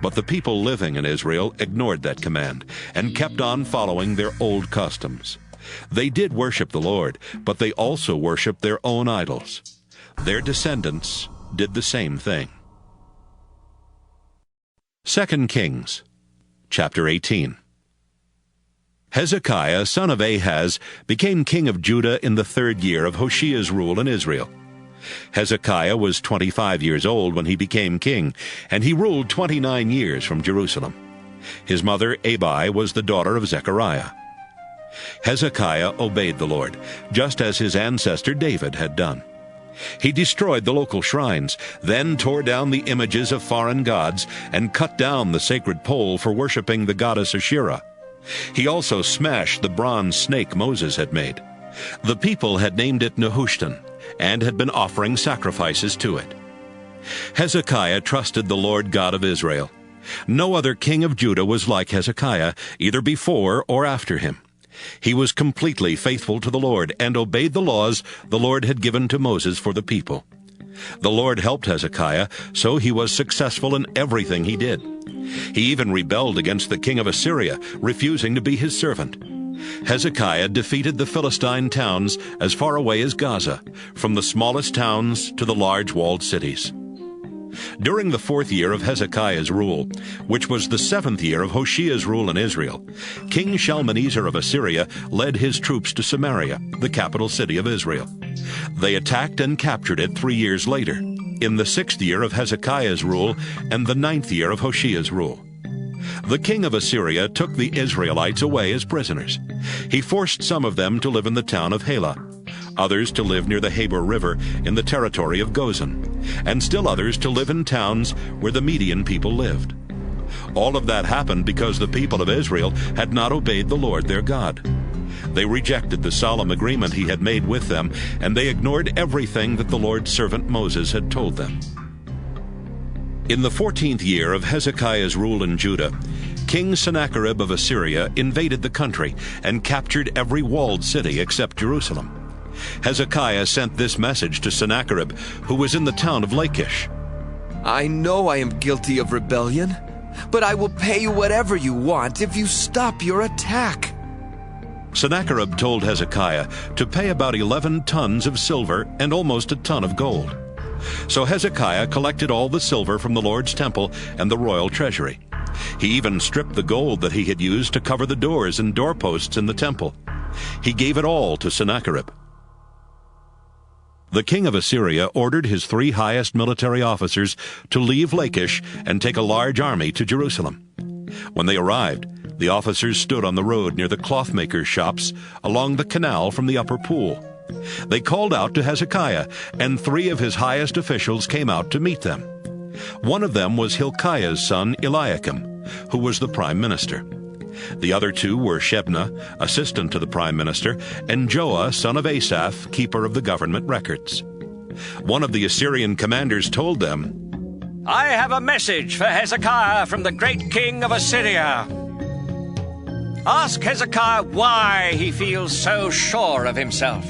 But the people living in Israel ignored that command and kept on following their old customs. They did worship the Lord, but they also worshiped their own idols. Their descendants did the same thing. 2 Kings, chapter 18. Hezekiah, son of Ahaz, became king of Judah in the 3rd year of Hoshea's rule in Israel. Hezekiah was 25 years old when he became king, and he ruled 29 years from Jerusalem. His mother Abi was the daughter of Zechariah. Hezekiah obeyed the Lord, just as his ancestor David had done. He destroyed the local shrines, then tore down the images of foreign gods, and cut down the sacred pole for worshiping the goddess Asherah. He also smashed the bronze snake Moses had made. The people had named it Nehushtan, and had been offering sacrifices to it. Hezekiah trusted the Lord God of Israel. No other king of Judah was like Hezekiah, either before or after him. He was completely faithful to the Lord and obeyed the laws the Lord had given to Moses for the people. The Lord helped Hezekiah, so he was successful in everything he did. He even rebelled against the king of Assyria, refusing to be his servant. Hezekiah defeated the Philistine towns as far away as Gaza, from the smallest towns to the large walled cities. During the 4th year of Hezekiah's rule, which was the 7th year of Hoshea's rule in Israel, King Shalmaneser of Assyria led his troops to Samaria, the capital city of Israel. They attacked and captured it 3 years later, in the 6th year of Hezekiah's rule and the 9th year of Hoshea's rule. The king of Assyria took the Israelites away as prisoners. He forced some of them to live in the town of Halah, others to live near the Habor River in the territory of Gozan, and still others to live in towns where the Median people lived. All of that happened because the people of Israel had not obeyed the Lord their God. They rejected the solemn agreement he had made with them, and they ignored everything that the Lord's servant Moses had told them. In the 14th year of Hezekiah's rule in Judah, King Sennacherib of Assyria invaded the country and captured every walled city except Jerusalem. Hezekiah sent this message to Sennacherib, who was in the town of Lachish. "I know I am guilty of rebellion, but I will pay you whatever you want if you stop your attack." Sennacherib told Hezekiah to pay about 11 tons of silver and almost a ton of gold. So Hezekiah collected all the silver from the Lord's temple and the royal treasury. He even stripped the gold that he had used to cover the doors and doorposts in the temple. He gave it all to Sennacherib. The king of Assyria ordered his 3 highest military officers to leave Lachish and take a large army to Jerusalem. When they arrived, the officers stood on the road near the clothmakers' shops along the canal from the upper pool. They called out to Hezekiah, and 3 of his highest officials came out to meet them. One of them was Hilkiah's son Eliakim, who was the prime minister. The other 2 were Shebna, assistant to the prime minister, and Joah, son of Asaph, keeper of the government records. One of the Assyrian commanders told them, "I have a message for Hezekiah from the great king of Assyria. Ask Hezekiah why he feels so sure of himself.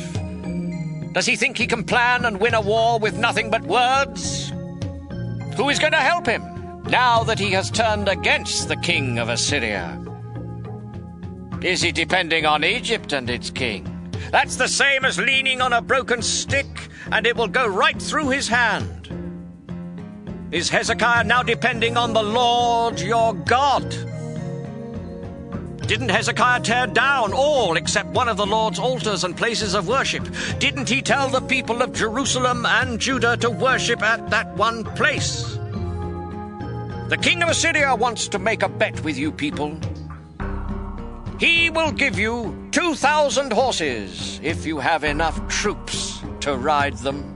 Does he think he can plan and win a war with nothing but words? Who is going to help him now that he has turned against the king of Assyria? Is he depending on Egypt and its king? That's the same as leaning on a broken stick, and it will go right through his hand. Is Hezekiah now depending on the Lord your God? Didn't Hezekiah tear down all except one of the Lord's altars and places of worship? Didn't he tell the people of Jerusalem and Judah to worship at that one place? The king of Assyria wants to make a bet with you people. He will give you 2,000 horses if you have enough troops to ride them.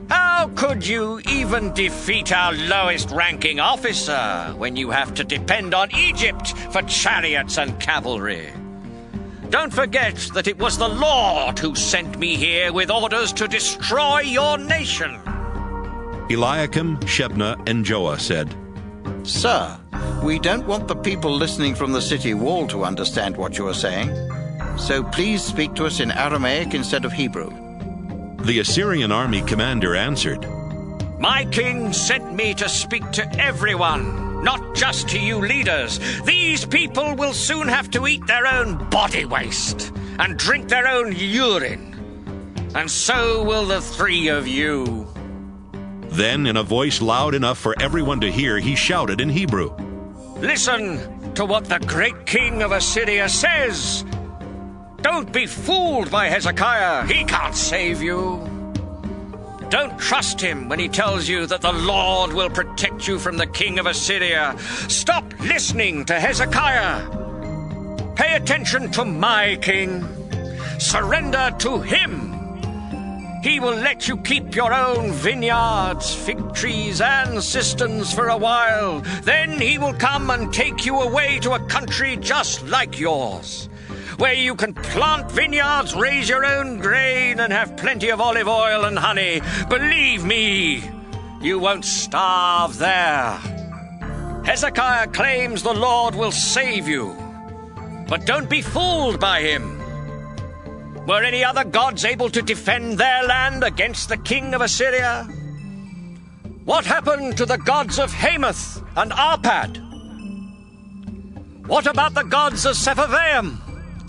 How could you even defeat our lowest-ranking officer when you have to depend on Egypt for chariots and cavalry? Don't forget that it was the Lord who sent me here with orders to destroy your nation. Eliakim, Shebna, and Joah said, Sir, we don't want the people listening from the city wall to understand what you are saying, so please speak to us in Aramaic instead of Hebrew. The Assyrian army commander answered, My king sent me to speak to everyone, not just to you leaders. These people will soon have to eat their own body waste and drink their own urine. And so will the three of you. Then, in a voice loud enough for everyone to hear, he shouted in Hebrew, Listen to what the great king of Assyria says. Don't be fooled by Hezekiah. He can't save you. Don't trust him when he tells you that the Lord will protect you from the king of Assyria. Stop listening to Hezekiah. Pay attention to my king. Surrender to him. He will let you keep your own vineyards, fig trees, and cisterns for a while. Then he will come and take you away to a country just like yours, where you can plant vineyards, raise your own grain, and have plenty of olive oil and honey. Believe me, you won't starve there. Hezekiah claims the Lord will save you, but don't be fooled by him. Were any other gods able to defend their land against the king of Assyria? What happened to the gods of Hamath and Arpad? What about the gods of Sepharvaim,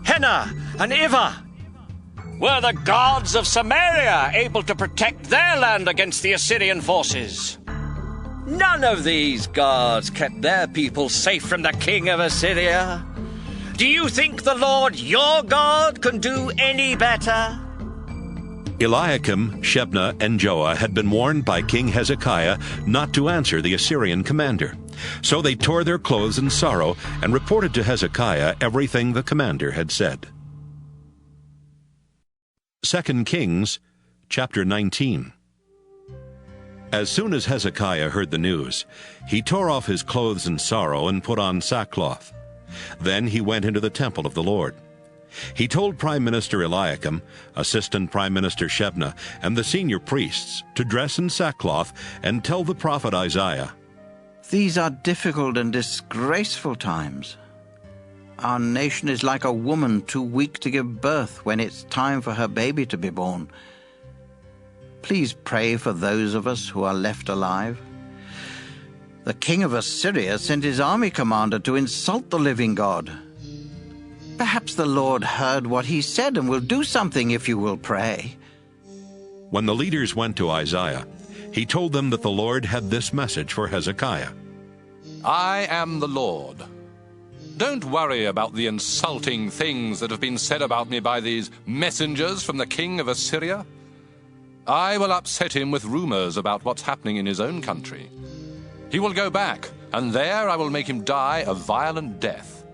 Henna, and Ivah? Were the gods of Samaria able to protect their land against the Assyrian forces? None of these gods kept their people safe from the king of Assyria. Do you think the Lord your God can do any better? Eliakim, Shebna, and Joah had been warned by King Hezekiah not to answer the Assyrian commander. So they tore their clothes in sorrow and reported to Hezekiah everything the commander had said. 2 Kings, chapter 19. As soon as Hezekiah heard the news, he tore off his clothes in sorrow and put on sackcloth. Then he went into the temple of the Lord. He told Prime Minister Eliakim, Assistant Prime Minister Shebna, and the senior priests to dress in sackcloth and tell the prophet Isaiah, These are difficult and disgraceful times. Our nation is like a woman too weak to give birth when it's time for her baby to be born. Please pray for those of us who are left alive. The king of Assyria sent his army commander to insult the living God. Perhaps the Lord heard what he said and will do something if you will pray. When the leaders went to Isaiah, he told them that the Lord had this message for Hezekiah. I am the Lord. Don't worry about the insulting things that have been said about me by these messengers from the king of Assyria. I will upset him with rumors about what's happening in his own country. He will go back, and there I will make him die a violent death.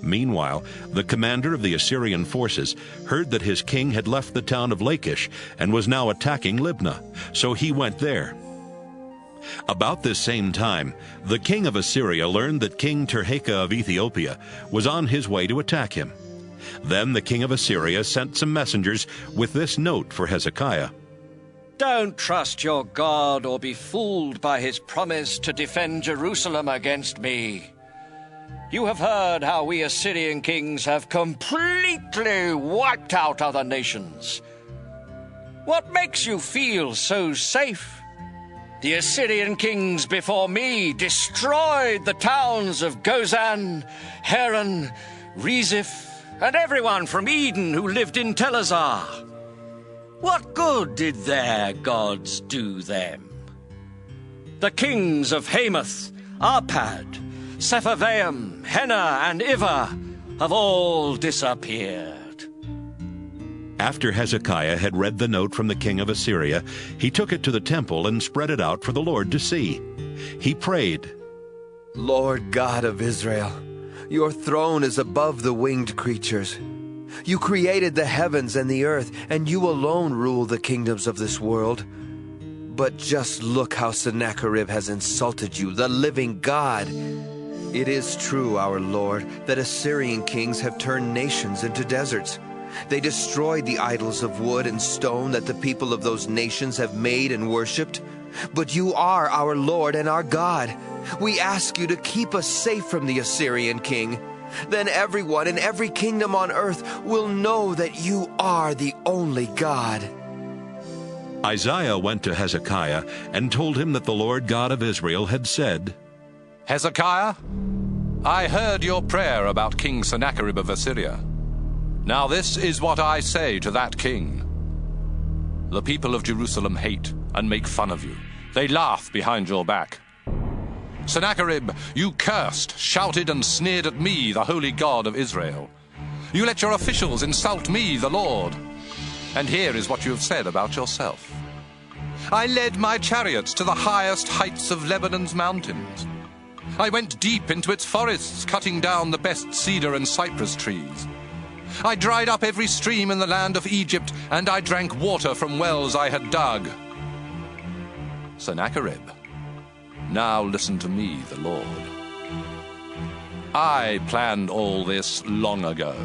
Meanwhile, the commander of the Assyrian forces heard that his king had left the town of Lachish and was now attacking Libnah, so he went there. About this same time, the king of Assyria learned that King Tirhakah of Ethiopia was on his way to attack him. Then the king of Assyria sent some messengers with this note for Hezekiah. Don't trust your God or be fooled by his promise to defend Jerusalem against me. You have heard how we Assyrian kings have completely wiped out other nations. What makes you feel so safe? The Assyrian kings before me destroyed the towns of Gozan, Haran, Reziph, and everyone from Eden who lived in Tel Assar. What good did their gods do them? The kings of Hamath, Arpad, Sepharvaim, Henna, and Iva have all disappeared. After Hezekiah had read the note from the king of Assyria, he took it to the temple and spread it out for the Lord to see. He prayed, Lord God of Israel, your throne is above the winged creatures. You created the heavens and the earth, and you alone rule the kingdoms of this world. But just look how Sennacherib has insulted you, the living God. It is true, our Lord, that Assyrian kings have turned nations into deserts. They destroyed the idols of wood and stone that the people of those nations have made and worshipped. But you are our Lord and our God. We ask you to keep us safe from the Assyrian king. Then everyone in every kingdom on earth will know that you are the only God. Isaiah went to Hezekiah and told him that the Lord God of Israel had said, Hezekiah, I heard your prayer about King Sennacherib of Assyria. Now this is what I say to that king. The people of Jerusalem hate and make fun of you. They laugh behind your back. Sennacherib, you cursed, shouted, and sneered at me, the holy God of Israel. You let your officials insult me, the Lord. And here is what you have said about yourself. I led my chariots to the highest heights of Lebanon's mountains. I went deep into its forests, cutting down the best cedar and cypress trees. I dried up every stream in the land of Egypt, and I drank water from wells I had dug. Sennacherib, now listen to me, the Lord. I planned all this long ago.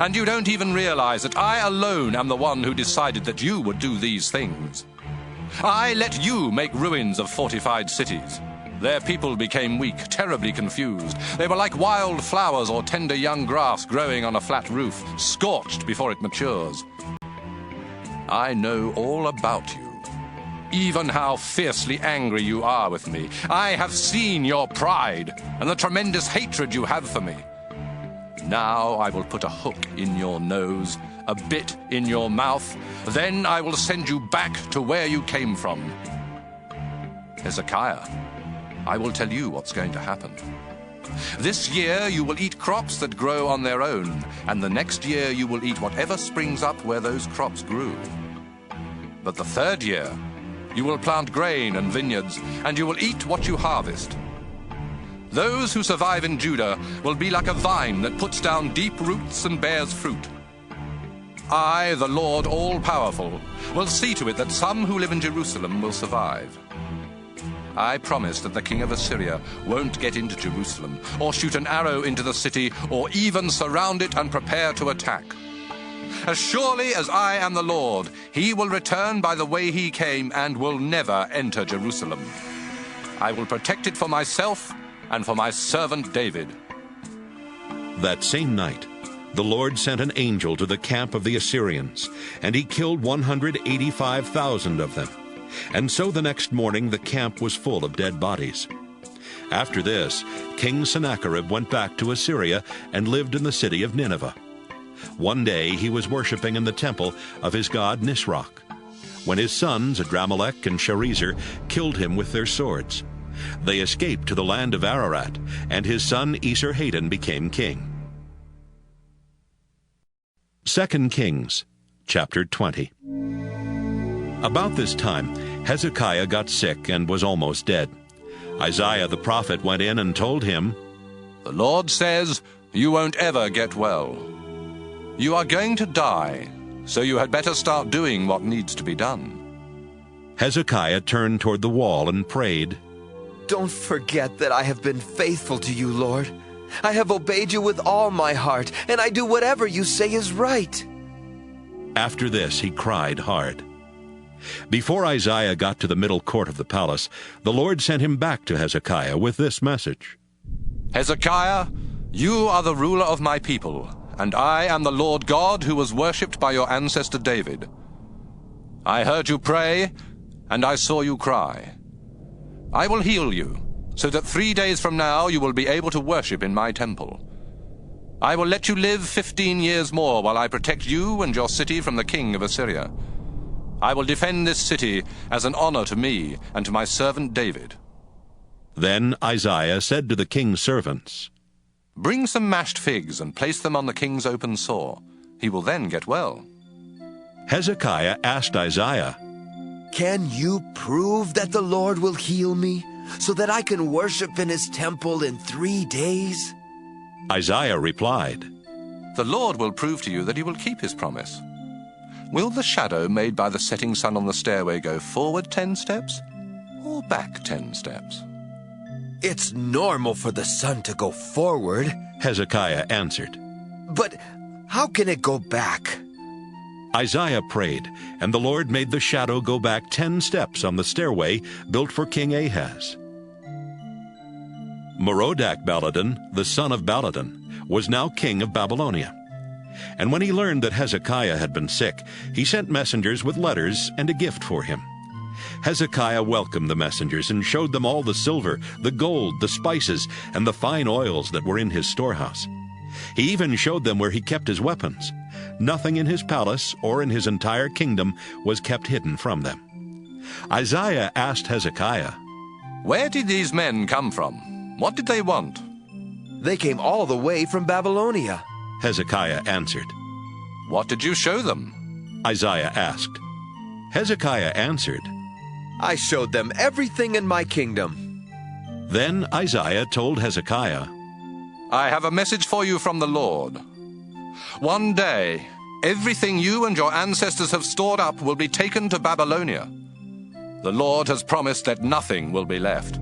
And you don't even realize that I alone am the one who decided that you would do these things. I let you make ruins of fortified cities. Their people became weak, terribly confused. They were like wild flowers or tender young grass growing on a flat roof, scorched before it matures. I know all about you, even how fiercely angry you are with me. I have seen your pride and the tremendous hatred you have for me. Now I will put a hook in your nose, a bit in your mouth. Then I will send you back to where you came from. Hezekiah, I will tell you what's going to happen. This year you will eat crops that grow on their own, and the next year you will eat whatever springs up where those crops grew. But the third year you will plant grain and vineyards, and you will eat what you harvest. Those who survive in Judah will be like a vine that puts down deep roots and bears fruit. I, the Lord all-powerful, will see to it that some who live in Jerusalem will survive. I promise that the king of Assyria won't get into Jerusalem, or shoot an arrow into the city, or even surround it and prepare to attack. As surely as I am the Lord, he will return by the way he came and will never enter Jerusalem. I will protect it for myself and for my servant David. That same night, the Lord sent an angel to the camp of the Assyrians, and he killed 185,000 of them. And so the next morning the camp was full of dead bodies. After this, King Sennacherib went back to Assyria and lived in the city of Nineveh. One day he was worshipping in the temple of his god Nisroch, when his sons Adramelech and Sharezer killed him with their swords. They escaped to the land of Ararat, and his son Esarhaddon became king. 2 Kings, chapter 20. About this time, Hezekiah got sick and was almost dead. Isaiah the prophet went in and told him, The Lord says, you won't ever get well. You are going to die, so you had better start doing what needs to be done. Hezekiah turned toward the wall and prayed, Don't forget that I have been faithful to you, Lord. I have obeyed you with all my heart, and I do whatever you say is right. After this he cried hard. Before Isaiah got to the middle court of the palace, the Lord sent him back to Hezekiah with this message. Hezekiah, you are the ruler of my people, and I am the Lord God who was worshipped by your ancestor David. I heard you pray, and I saw you cry. I will heal you, so that 3 days from now you will be able to worship in my temple. I will let you live 15 years more while I protect you and your city from the king of Assyria. I will defend this city as an honor to me and to my servant David." Then Isaiah said to the king's servants, "Bring some mashed figs and place them on the king's open sore. He will then get well." Hezekiah asked Isaiah, "Can you prove that the Lord will heal me, so that I can worship in his temple in 3 days?" Isaiah replied, "The Lord will prove to you that he will keep his promise. Will the shadow made by the setting sun on the stairway go forward 10 steps or back 10 steps?" "It's normal for the sun to go forward," Hezekiah answered. "But how can it go back?" Isaiah prayed, and the Lord made the shadow go back 10 steps on the stairway built for King Ahaz. Merodach-Baladan, the son of Baladan, was now king of Babylonia. And when he learned that Hezekiah had been sick, he sent messengers with letters and a gift for him. Hezekiah welcomed the messengers and showed them all the silver, the gold, the spices, and the fine oils that were in his storehouse. He even showed them where he kept his weapons. Nothing in his palace or in his entire kingdom was kept hidden from them. Isaiah asked Hezekiah, "Where did these men come from? What did they want?" "They came all the way from Babylonia," Hezekiah answered. "What did you show them?" Isaiah asked. Hezekiah answered, "I showed them everything in my kingdom." Then Isaiah told Hezekiah, "I have a message for you from the Lord. One day, everything you and your ancestors have stored up will be taken to Babylonia. The Lord has promised that nothing will be left.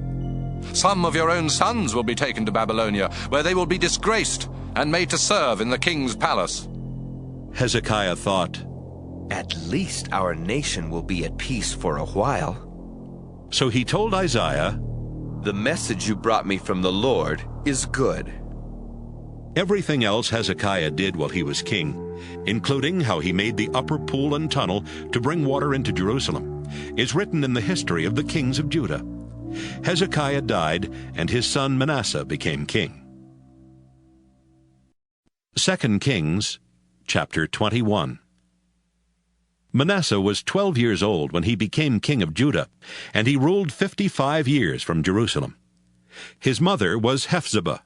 Some of your own sons will be taken to Babylonia, where they will be disgraced and made to serve in the king's palace." Hezekiah thought, "At least our nation will be at peace for a while." So he told Isaiah, "The message you brought me from the Lord is good." Everything else Hezekiah did while he was king, including how he made the upper pool and tunnel to bring water into Jerusalem, is written in the history of the kings of Judah. Hezekiah died, and his son Manasseh became king. 2 Kings, chapter 21. Manasseh was 12 years old when he became king of Judah, and he ruled 55 years from Jerusalem. His mother was Hephzibah.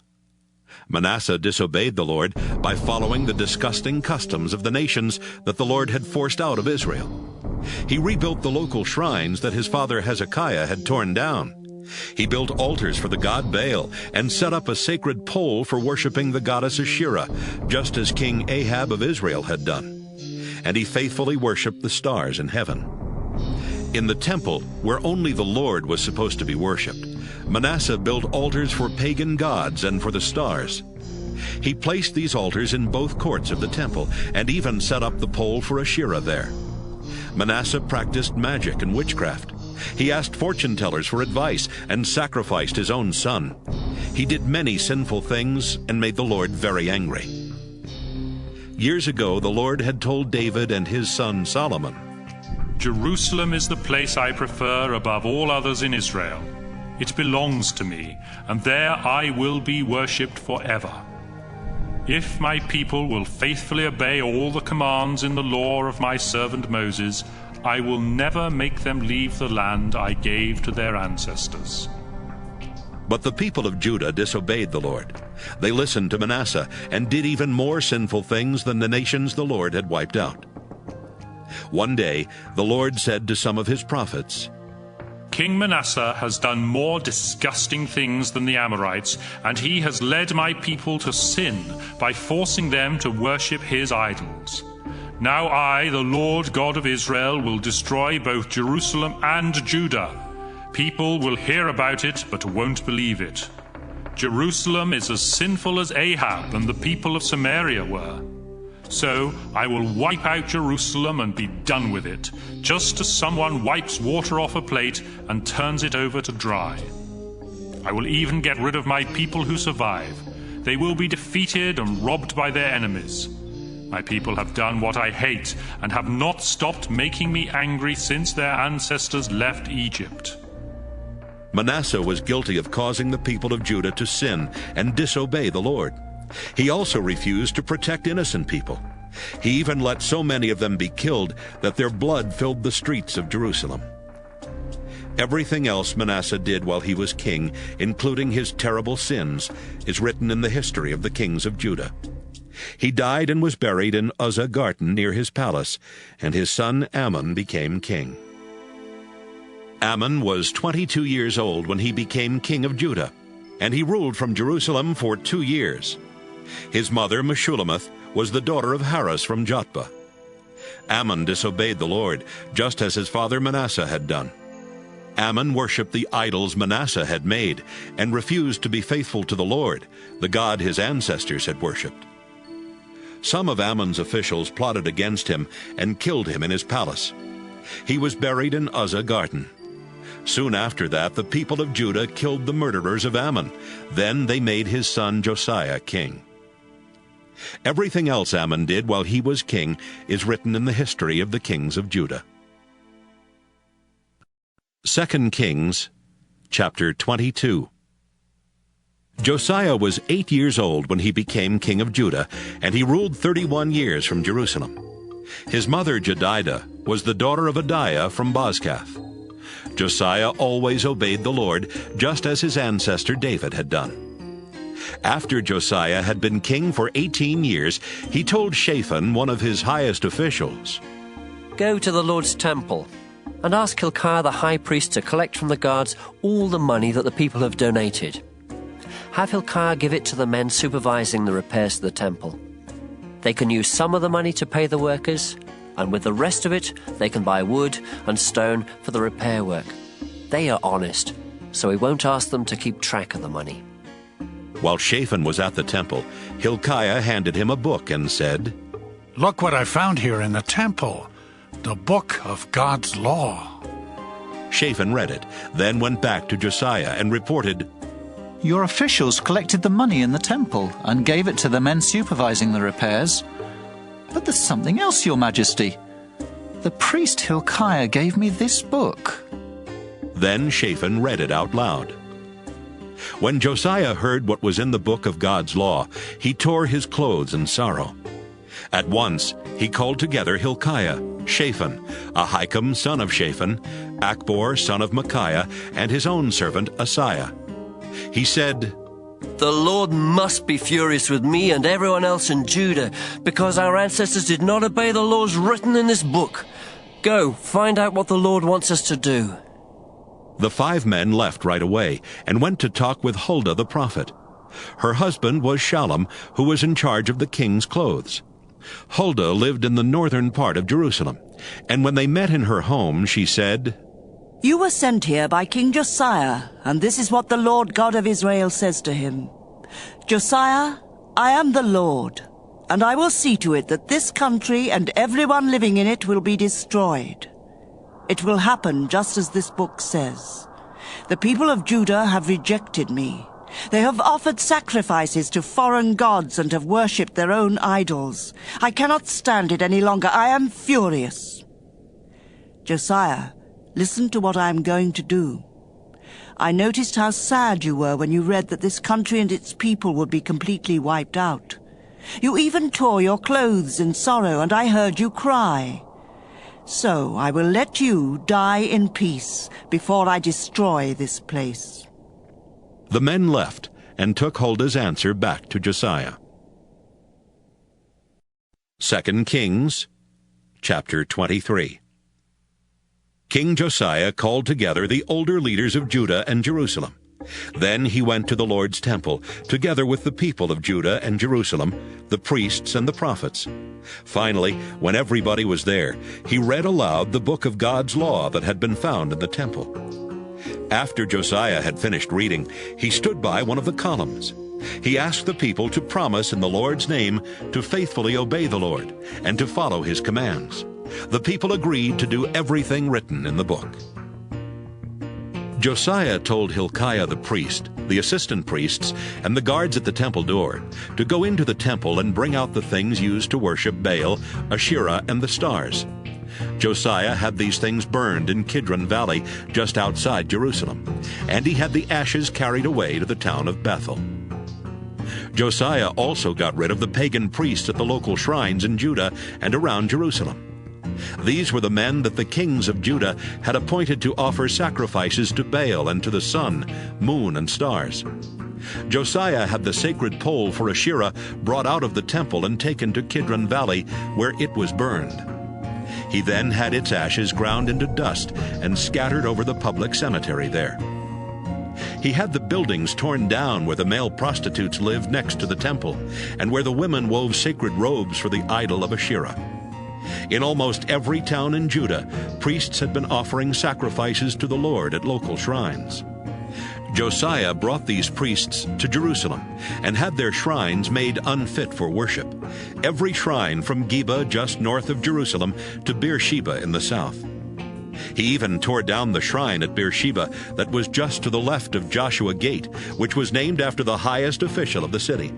Manasseh disobeyed the Lord by following the disgusting customs of the nations that the Lord had forced out of Israel. He rebuilt the local shrines that his father Hezekiah had torn down. He built altars for the god Baal and set up a sacred pole for worshiping the goddess Asherah, just as King Ahab of Israel had done. And he faithfully worshipped the stars in heaven. In the temple, where only the Lord was supposed to be worshipped, Manasseh built altars for pagan gods and for the stars. He placed these altars in both courts of the temple and even set up the pole for Asherah there. Manasseh practiced magic and witchcraft. He asked fortune tellers for advice and sacrificed his own son. He did many sinful things and made the Lord very angry. Years ago, the Lord had told David and his son Solomon, "Jerusalem is the place I prefer above all others in Israel. It belongs to me, and there I will be worshipped forever. If my people will faithfully obey all the commands in the law of my servant Moses, I will never make them leave the land I gave to their ancestors." But the people of Judah disobeyed the Lord. They listened to Manasseh and did even more sinful things than the nations the Lord had wiped out. One day, the Lord said to some of his prophets, King Manasseh has done more disgusting things than the Amorites, and he has led my people to sin by forcing them to worship his idols. Now I, the Lord God of Israel, will destroy both Jerusalem and Judah. People will hear about it, but won't believe it. Jerusalem is as sinful as Ahab and the people of Samaria were. So I will wipe out Jerusalem and be done with it, just as someone wipes water off a plate and turns it over to dry. I will even get rid of my people who survive. They will be defeated and robbed by their enemies. My people have done what I hate and have not stopped making me angry since their ancestors left Egypt. Manasseh was guilty of causing the people of Judah to sin and disobey the Lord. He also refused to protect innocent people. He even let so many of them be killed that their blood filled the streets of Jerusalem. Everything else Manasseh did while he was king, including his terrible sins, is written in the history of the kings of Judah. He died and was buried in Uzzah garden near his palace, and his son Amon became king. Amon was 22 years old when he became king of Judah, and he ruled from Jerusalem for 2 years. His mother, Meshullemeth, was the daughter of Harus from Jotbah. Amon disobeyed the Lord, just as his father Manasseh had done. Amon worshipped the idols Manasseh had made and refused to be faithful to the Lord, the God his ancestors had worshipped. Some of Ammon's officials plotted against him and killed him in his palace. He was buried in Uzzah garden. Soon after that, the people of Judah killed the murderers of Ammon. Then they made his son Josiah king. Everything else Amon did while he was king is written in the history of the kings of Judah. 2 Kings, chapter 22. Josiah was 8 years old when he became king of Judah, and he ruled 31 years from Jerusalem. His mother Jedidah was the daughter of Adiah from Bozkath. Josiah always obeyed the Lord, just as his ancestor David had done. After Josiah had been king for 18 years, he told Shaphan, one of his highest officials, "Go to the Lord's temple and ask Hilkiah the high priest to collect from the guards all the money that the people have donated. Have Hilkiah give it to the men supervising the repairs to the temple. They can use some of the money to pay the workers, and with the rest of it, they can buy wood and stone for the repair work. They are honest, so he won't ask them to keep track of the money." While Shaphan was at the temple, Hilkiah handed him a book and said, "Look what I found here in the temple, the book of God's law." Shaphan read it, then went back to Josiah and reported, "Your officials collected the money in the temple and gave it to the men supervising the repairs. But there's something else, Your Majesty. The priest Hilkiah gave me this book." Then Shaphan read it out loud. When Josiah heard what was in the book of God's law, he tore his clothes in sorrow. At once he called together Hilkiah, Shaphan, Ahikam son of Shaphan, Akbor son of Micaiah, and his own servant Asaiah. He said, "The Lord must be furious with me and everyone else in Judah, because our ancestors did not obey the laws written in this book. Go, find out what the Lord wants us to do." The 5 men left right away and went to talk with Huldah the prophet. Her husband was Shallum, who was in charge of the king's clothes. Huldah lived in the northern part of Jerusalem, and when they met in her home, she said, "You were sent here by King Josiah, and this is what the Lord God of Israel says to him. Josiah, I am the Lord, and I will see to it that this country and everyone living in it will be destroyed. It will happen just as this book says. The people of Judah have rejected me. They have offered sacrifices to foreign gods and have worshipped their own idols. I cannot stand it any longer. I am furious. Josiah, listen to what I am going to do. I noticed how sad you were when you read that this country and its people would be completely wiped out. You even tore your clothes in sorrow, and I heard you cry. So I will let you die in peace before I destroy this place." The men left and took Huldah's answer back to Josiah. 2 Kings, chapter 23. King Josiah called together the older leaders of Judah and Jerusalem. Then he went to the Lord's temple, together with the people of Judah and Jerusalem, the priests and the prophets. Finally, when everybody was there, he read aloud the book of God's law that had been found in the temple. After Josiah had finished reading, he stood by one of the columns. He asked the people to promise in the Lord's name to faithfully obey the Lord and to follow his commands. The people agreed to do everything written in the book. Josiah told Hilkiah the priest, the assistant priests, and the guards at the temple door to go into the temple and bring out the things used to worship Baal, Asherah, and the stars. Josiah had these things burned in Kidron Valley just outside Jerusalem, and he had the ashes carried away to the town of Bethel. Josiah also got rid of the pagan priests at the local shrines in Judah and around Jerusalem. These were the men that the kings of Judah had appointed to offer sacrifices to Baal and to the sun, moon, and stars. Josiah had the sacred pole for Asherah brought out of the temple and taken to Kidron Valley, where it was burned. He then had its ashes ground into dust and scattered over the public cemetery there. He had the buildings torn down where the male prostitutes lived next to the temple, and where the women wove sacred robes for the idol of Asherah. In almost every town in Judah, priests had been offering sacrifices to the Lord at local shrines. Josiah brought these priests to Jerusalem and had their shrines made unfit for worship, every shrine from Geba just north of Jerusalem to Beersheba in the south. He even tore down the shrine at Beersheba that was just to the left of Joshua Gate, which was named after the highest official of the city.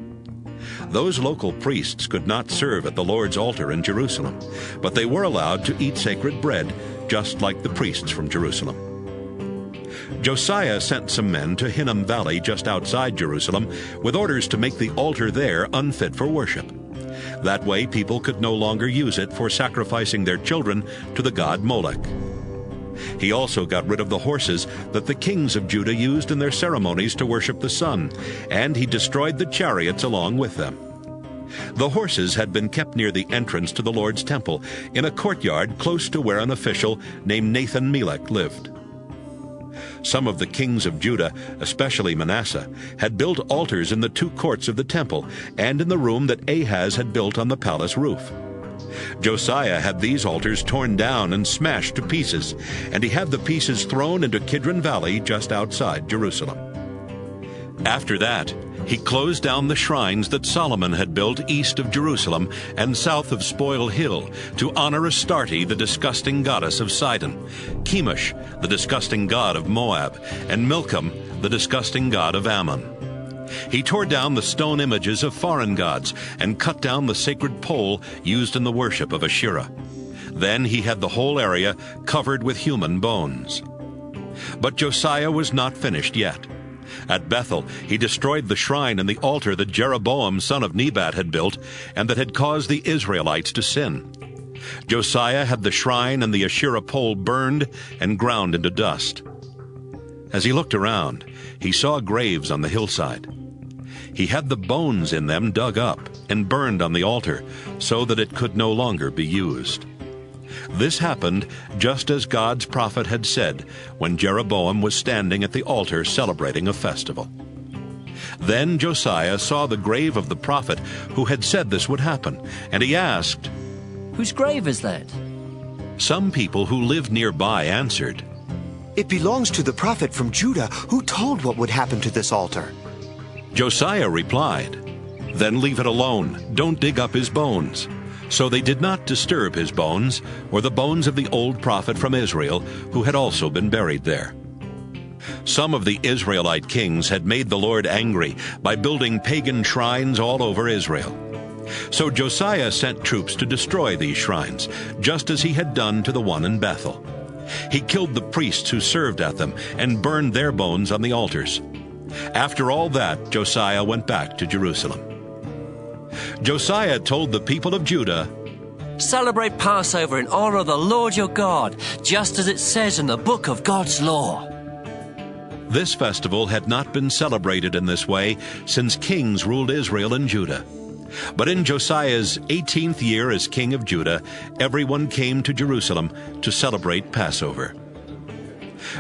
Those local priests could not serve at the Lord's altar in Jerusalem, but they were allowed to eat sacred bread, just like the priests from Jerusalem. Josiah sent some men to Hinnom Valley just outside Jerusalem with orders to make the altar there unfit for worship. That way people could no longer use it for sacrificing their children to the god Molech. He also got rid of the horses that the kings of Judah used in their ceremonies to worship the sun, and he destroyed the chariots along with them. The horses had been kept near the entrance to the Lord's temple, in a courtyard close to where an official named Nathan-Melech lived. Some of the kings of Judah, especially Manasseh, had built altars in the two courts of the temple and in the room that Ahaz had built on the palace roof. Josiah had these altars torn down and smashed to pieces, and he had the pieces thrown into Kidron Valley just outside Jerusalem. After that, he closed down the shrines that Solomon had built east of Jerusalem and south of Spoil Hill to honor Astarte, the disgusting goddess of Sidon, Chemosh, the disgusting god of Moab, and Milcom, the disgusting god of Ammon. He tore down the stone images of foreign gods and cut down the sacred pole used in the worship of Asherah. Then he had the whole area covered with human bones. But Josiah was not finished yet. At Bethel, he destroyed the shrine and the altar that Jeroboam son of Nebat had built and that had caused the Israelites to sin. Josiah had the shrine and the Asherah pole burned and ground into dust. As he looked around, he saw graves on the hillside. He had the bones in them dug up and burned on the altar so that it could no longer be used. This happened just as God's prophet had said when Jeroboam was standing at the altar celebrating a festival. Then Josiah saw the grave of the prophet who had said this would happen, and he asked, "Whose grave is that?" Some people who lived nearby answered, "It belongs to the prophet from Judah who told what would happen to this altar." Josiah replied, "Then leave it alone. Don't dig up his bones." So they did not disturb his bones, or the bones of the old prophet from Israel, who had also been buried there. Some of the Israelite kings had made the Lord angry by building pagan shrines all over Israel. So Josiah sent troops to destroy these shrines, just as he had done to the one in Bethel. He killed the priests who served at them and burned their bones on the altars. After all that, Josiah went back to Jerusalem. Josiah told the people of Judah, "Celebrate Passover in honor of the Lord your God, just as it says in the book of God's law." This festival had not been celebrated in this way since kings ruled Israel and Judah. But in Josiah's 18th year as king of Judah, everyone came to Jerusalem to celebrate Passover.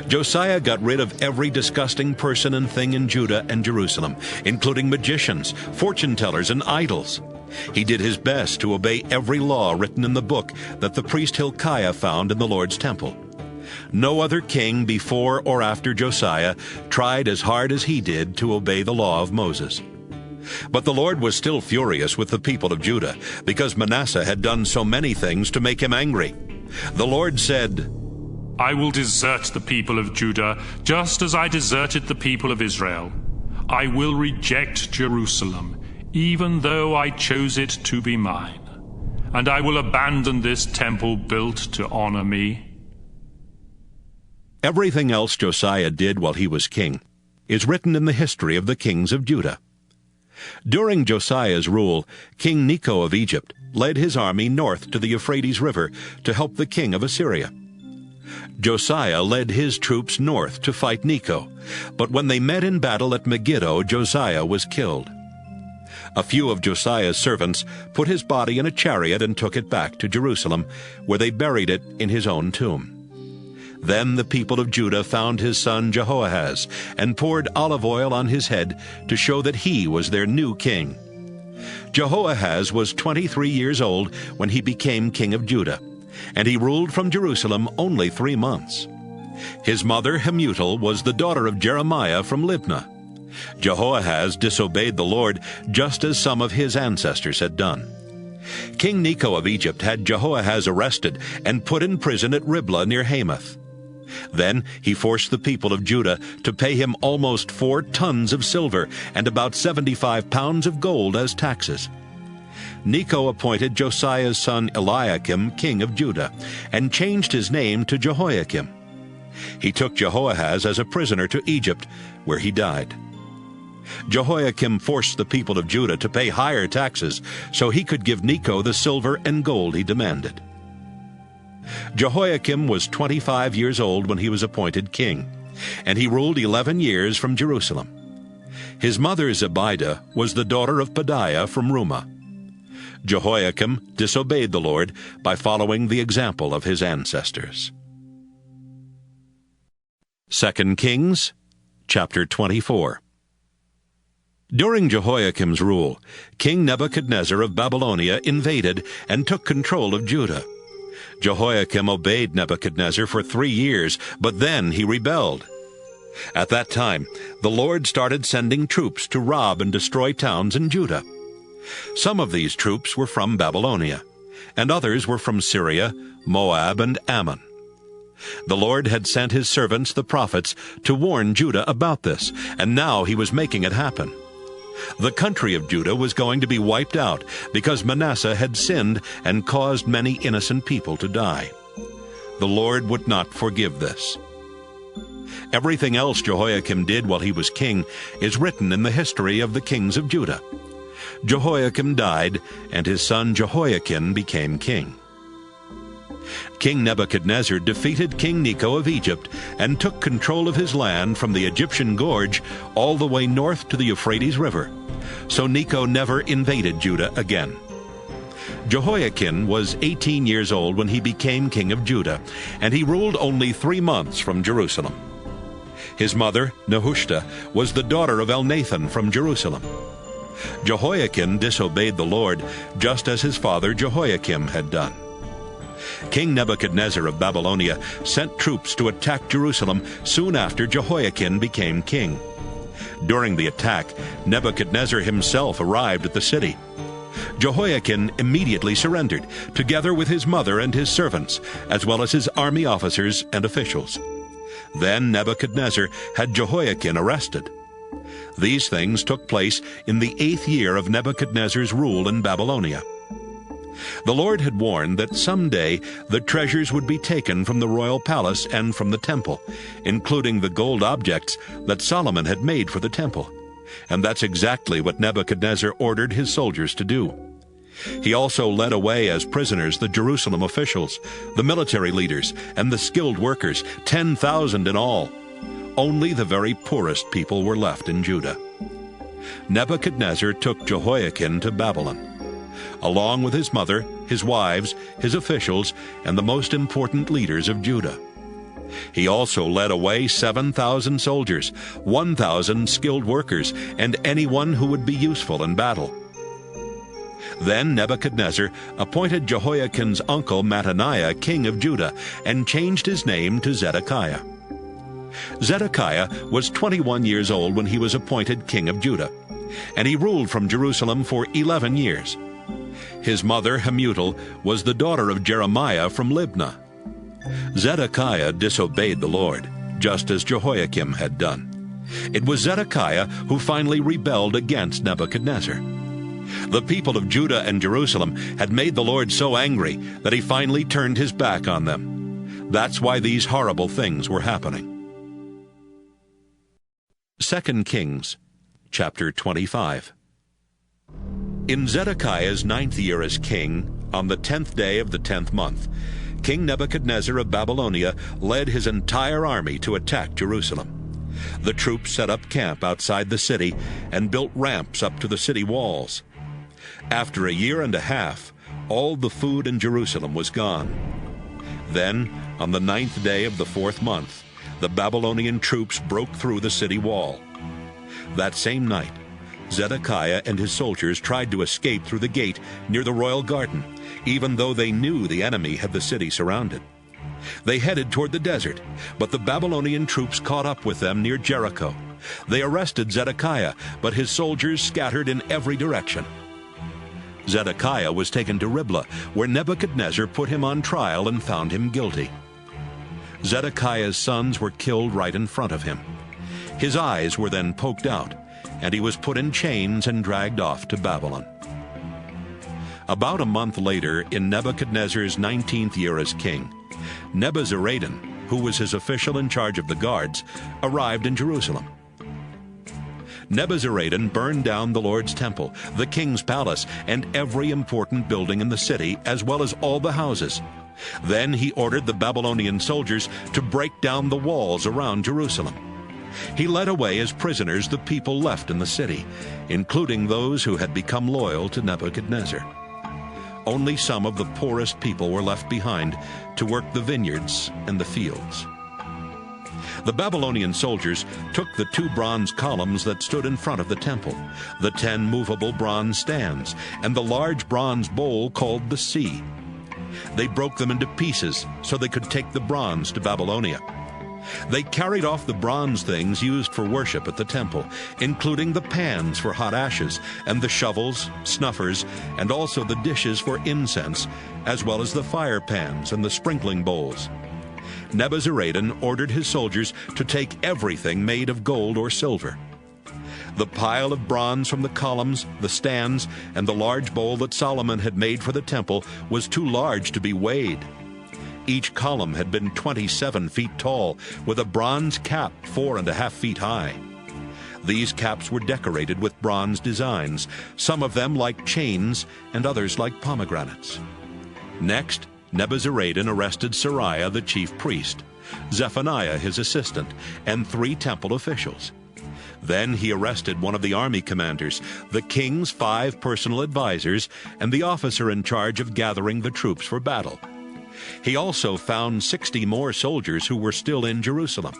Josiah got rid of every disgusting person and thing in Judah and Jerusalem, including magicians, fortune-tellers, and idols. He did his best to obey every law written in the book that the priest Hilkiah found in the Lord's temple. No other king before or after Josiah tried as hard as he did to obey the law of Moses. But the Lord was still furious with the people of Judah because Manasseh had done so many things to make him angry. The Lord said, I will desert the people of Judah, just as I deserted the people of Israel. I will reject Jerusalem, even though I chose it to be mine. And I will abandon this temple built to honor me. Everything else Josiah did while he was king is written in the history of the kings of Judah. During Josiah's rule, King Necho of Egypt led his army north to the Euphrates River to help the king of Assyria. Josiah led his troops north to fight Necho, but when they met in battle at Megiddo, Josiah was killed. A few of Josiah's servants put his body in a chariot and took it back to Jerusalem, where they buried it in his own tomb. Then the people of Judah found his son Jehoahaz and poured olive oil on his head to show that he was their new king. Jehoahaz was 23 years old when he became king of Judah, and he ruled from Jerusalem only 3 months. His mother Hamutal was the daughter of Jeremiah from Libnah. Jehoahaz disobeyed the Lord just as some of his ancestors had done. King Necho of Egypt had Jehoahaz arrested and put in prison at Riblah near Hamath. Then he forced the people of Judah to pay him almost 4 tons of silver and about 75 pounds of gold as taxes. Necho appointed Josiah's son Eliakim king of Judah and changed his name to Jehoiakim. He took Jehoahaz as a prisoner to Egypt, where he died. Jehoiakim forced the people of Judah to pay higher taxes so he could give Necho the silver and gold he demanded. Jehoiakim was 25 years old when he was appointed king, and he ruled 11 years from Jerusalem. His mother Zebidah was the daughter of Pedaiah from Rumah. Jehoiakim disobeyed the Lord by following the example of his ancestors. 2 Kings, chapter 24. During Jehoiakim's rule, King Nebuchadnezzar of Babylonia invaded and took control of Judah. Jehoiakim obeyed Nebuchadnezzar for 3 years, but then he rebelled. At that time, the Lord started sending troops to rob and destroy towns in Judah. Some of these troops were from Babylonia, and others were from Syria, Moab, and Ammon. The Lord had sent his servants, the prophets, to warn Judah about this, and now he was making it happen. The country of Judah was going to be wiped out because Manasseh had sinned and caused many innocent people to die. The Lord would not forgive this. Everything else Jehoiakim did while he was king is written in the history of the kings of Judah. Jehoiakim died, and his son Jehoiakim became king. King Nebuchadnezzar defeated King Necho of Egypt and took control of his land from the Egyptian gorge all the way north to the Euphrates River. So Necho never invaded Judah again. Jehoiakim was 18 years old when he became king of Judah, and he ruled only 3 months from Jerusalem. His mother, Nehushta, was the daughter of Elnathan from Jerusalem. Jehoiakim disobeyed the Lord, just as his father Jehoiakim had done. King Nebuchadnezzar of Babylonia sent troops to attack Jerusalem soon after Jehoiakim became king. During the attack, Nebuchadnezzar himself arrived at the city. Jehoiakim immediately surrendered, together with his mother and his servants, as well as his army officers and officials. Then Nebuchadnezzar had Jehoiakim arrested. These things took place in the 8th year of Nebuchadnezzar's rule in Babylonia. The Lord had warned that someday the treasures would be taken from the royal palace and from the temple, including the gold objects that Solomon had made for the temple. And that's exactly what Nebuchadnezzar ordered his soldiers to do. He also led away as prisoners the Jerusalem officials, the military leaders, and the skilled workers, 10,000 in all. Only the very poorest people were left in Judah. Nebuchadnezzar took Jehoiakim to Babylon, along with his mother, his wives, his officials, and the most important leaders of Judah. He also led away 7,000 soldiers, 1,000 skilled workers, and anyone who would be useful in battle. Then Nebuchadnezzar appointed Jehoiakim's uncle Mattaniah king of Judah and changed his name to Zedekiah. Zedekiah was 21 years old when he was appointed king of Judah, and he ruled from Jerusalem for 11 years. His mother Hamutal was the daughter of Jeremiah from Libnah. Zedekiah disobeyed the Lord, just as Jehoiakim had done. It was Zedekiah who finally rebelled against Nebuchadnezzar. The people of Judah and Jerusalem had made the Lord so angry that he finally turned his back on them. That's why these horrible things were happening. 2 Kings, chapter 25. In Zedekiah's 9th year as king, on the 10th day of the 10th month, King Nebuchadnezzar of Babylonia led his entire army to attack Jerusalem. The troops set up camp outside the city and built ramps up to the city walls. After a year and a half, all the food in Jerusalem was gone. Then, on the 9th day of the 4th month, the Babylonian troops broke through the city wall. That same night, Zedekiah and his soldiers tried to escape through the gate near the royal garden, even though they knew the enemy had the city surrounded. They headed toward the desert, but the Babylonian troops caught up with them near Jericho. They arrested Zedekiah, but his soldiers scattered in every direction. Zedekiah was taken to Riblah, where Nebuchadnezzar put him on trial and found him guilty. Zedekiah's sons were killed right in front of him. His eyes were then poked out, and he was put in chains and dragged off to Babylon. About a month later, in Nebuchadnezzar's 19th year as king, Nebuzaradan, who was his official in charge of the guards, arrived in Jerusalem. Nebuzaradan burned down the Lord's temple, the king's palace, and every important building in the city, as well as all the houses. Then he ordered the Babylonian soldiers to break down the walls around Jerusalem. He led away as prisoners the people left in the city, including those who had become loyal to Nebuchadnezzar. Only some of the poorest people were left behind to work the vineyards and the fields. The Babylonian soldiers took the 2 bronze columns that stood in front of the temple, the 10 movable bronze stands, and the large bronze bowl called the sea. They broke them into pieces so they could take the bronze to Babylonia. They carried off the bronze things used for worship at the temple, including the pans for hot ashes, and the shovels, snuffers, and also the dishes for incense, as well as the fire pans and the sprinkling bowls. Nebuzaradan ordered his soldiers to take everything made of gold or silver. The pile of bronze from the columns, the stands, and the large bowl that Solomon had made for the temple was too large to be weighed. Each column had been 27 feet tall, with a bronze cap 4.5 feet high. These caps were decorated with bronze designs, some of them like chains and others like pomegranates. Next, Nebuzaradan arrested Sariah the chief priest, Zephaniah his assistant, and 3 temple officials. Then he arrested one of the army commanders, the king's 5 personal advisors, and the officer in charge of gathering the troops for battle. He also found 60 more soldiers who were still in Jerusalem.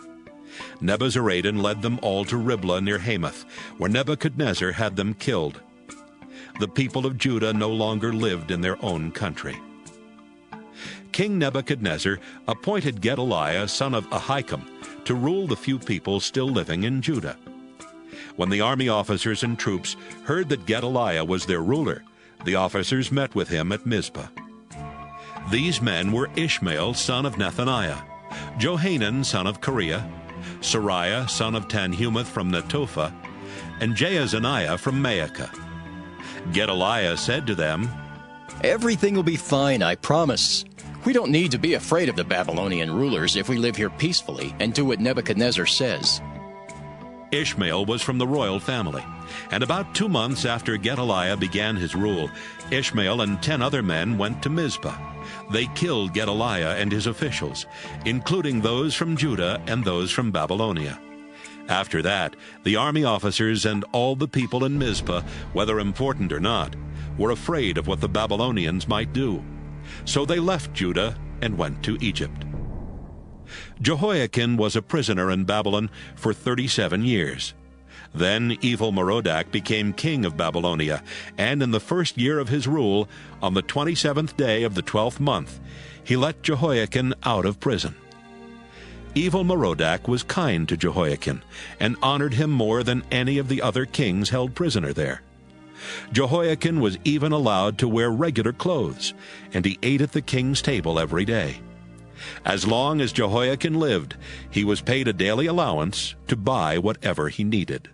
Nebuzaradan led them all to Riblah near Hamath, where Nebuchadnezzar had them killed. The people of Judah no longer lived in their own country. King Nebuchadnezzar appointed Gedaliah, son of Ahikam, to rule the few people still living in Judah. When the army officers and troops heard that Gedaliah was their ruler, the officers met with him at Mizpah. These men were Ishmael, son of Nethaniah, Johanan, son of Kareah, Sariah, son of Tanhumeth from Netophah, and Jaazaniah from Maacah. Gedaliah said to them, "Everything will be fine, I promise. We don't need to be afraid of the Babylonian rulers if we live here peacefully and do what Nebuchadnezzar says." Ishmael was from the royal family, and about 2 months after Gedaliah began his rule, Ishmael and 10 other men went to Mizpah. They killed Gedaliah and his officials, including those from Judah and those from Babylonia. After that, the army officers and all the people in Mizpah, whether important or not, were afraid of what the Babylonians might do. So they left Judah and went to Egypt. Jehoiakim was a prisoner in Babylon for 37 years. Then Evil-Merodach became king of Babylonia, and in the 1st year of his rule, on the 27th day of the 12th month, he let Jehoiakim out of prison. Evil-Merodach was kind to Jehoiakim and honored him more than any of the other kings held prisoner there. Jehoiakim was even allowed to wear regular clothes, and he ate at the king's table every day. As long as Jehoiakim lived, he was paid a daily allowance to buy whatever he needed.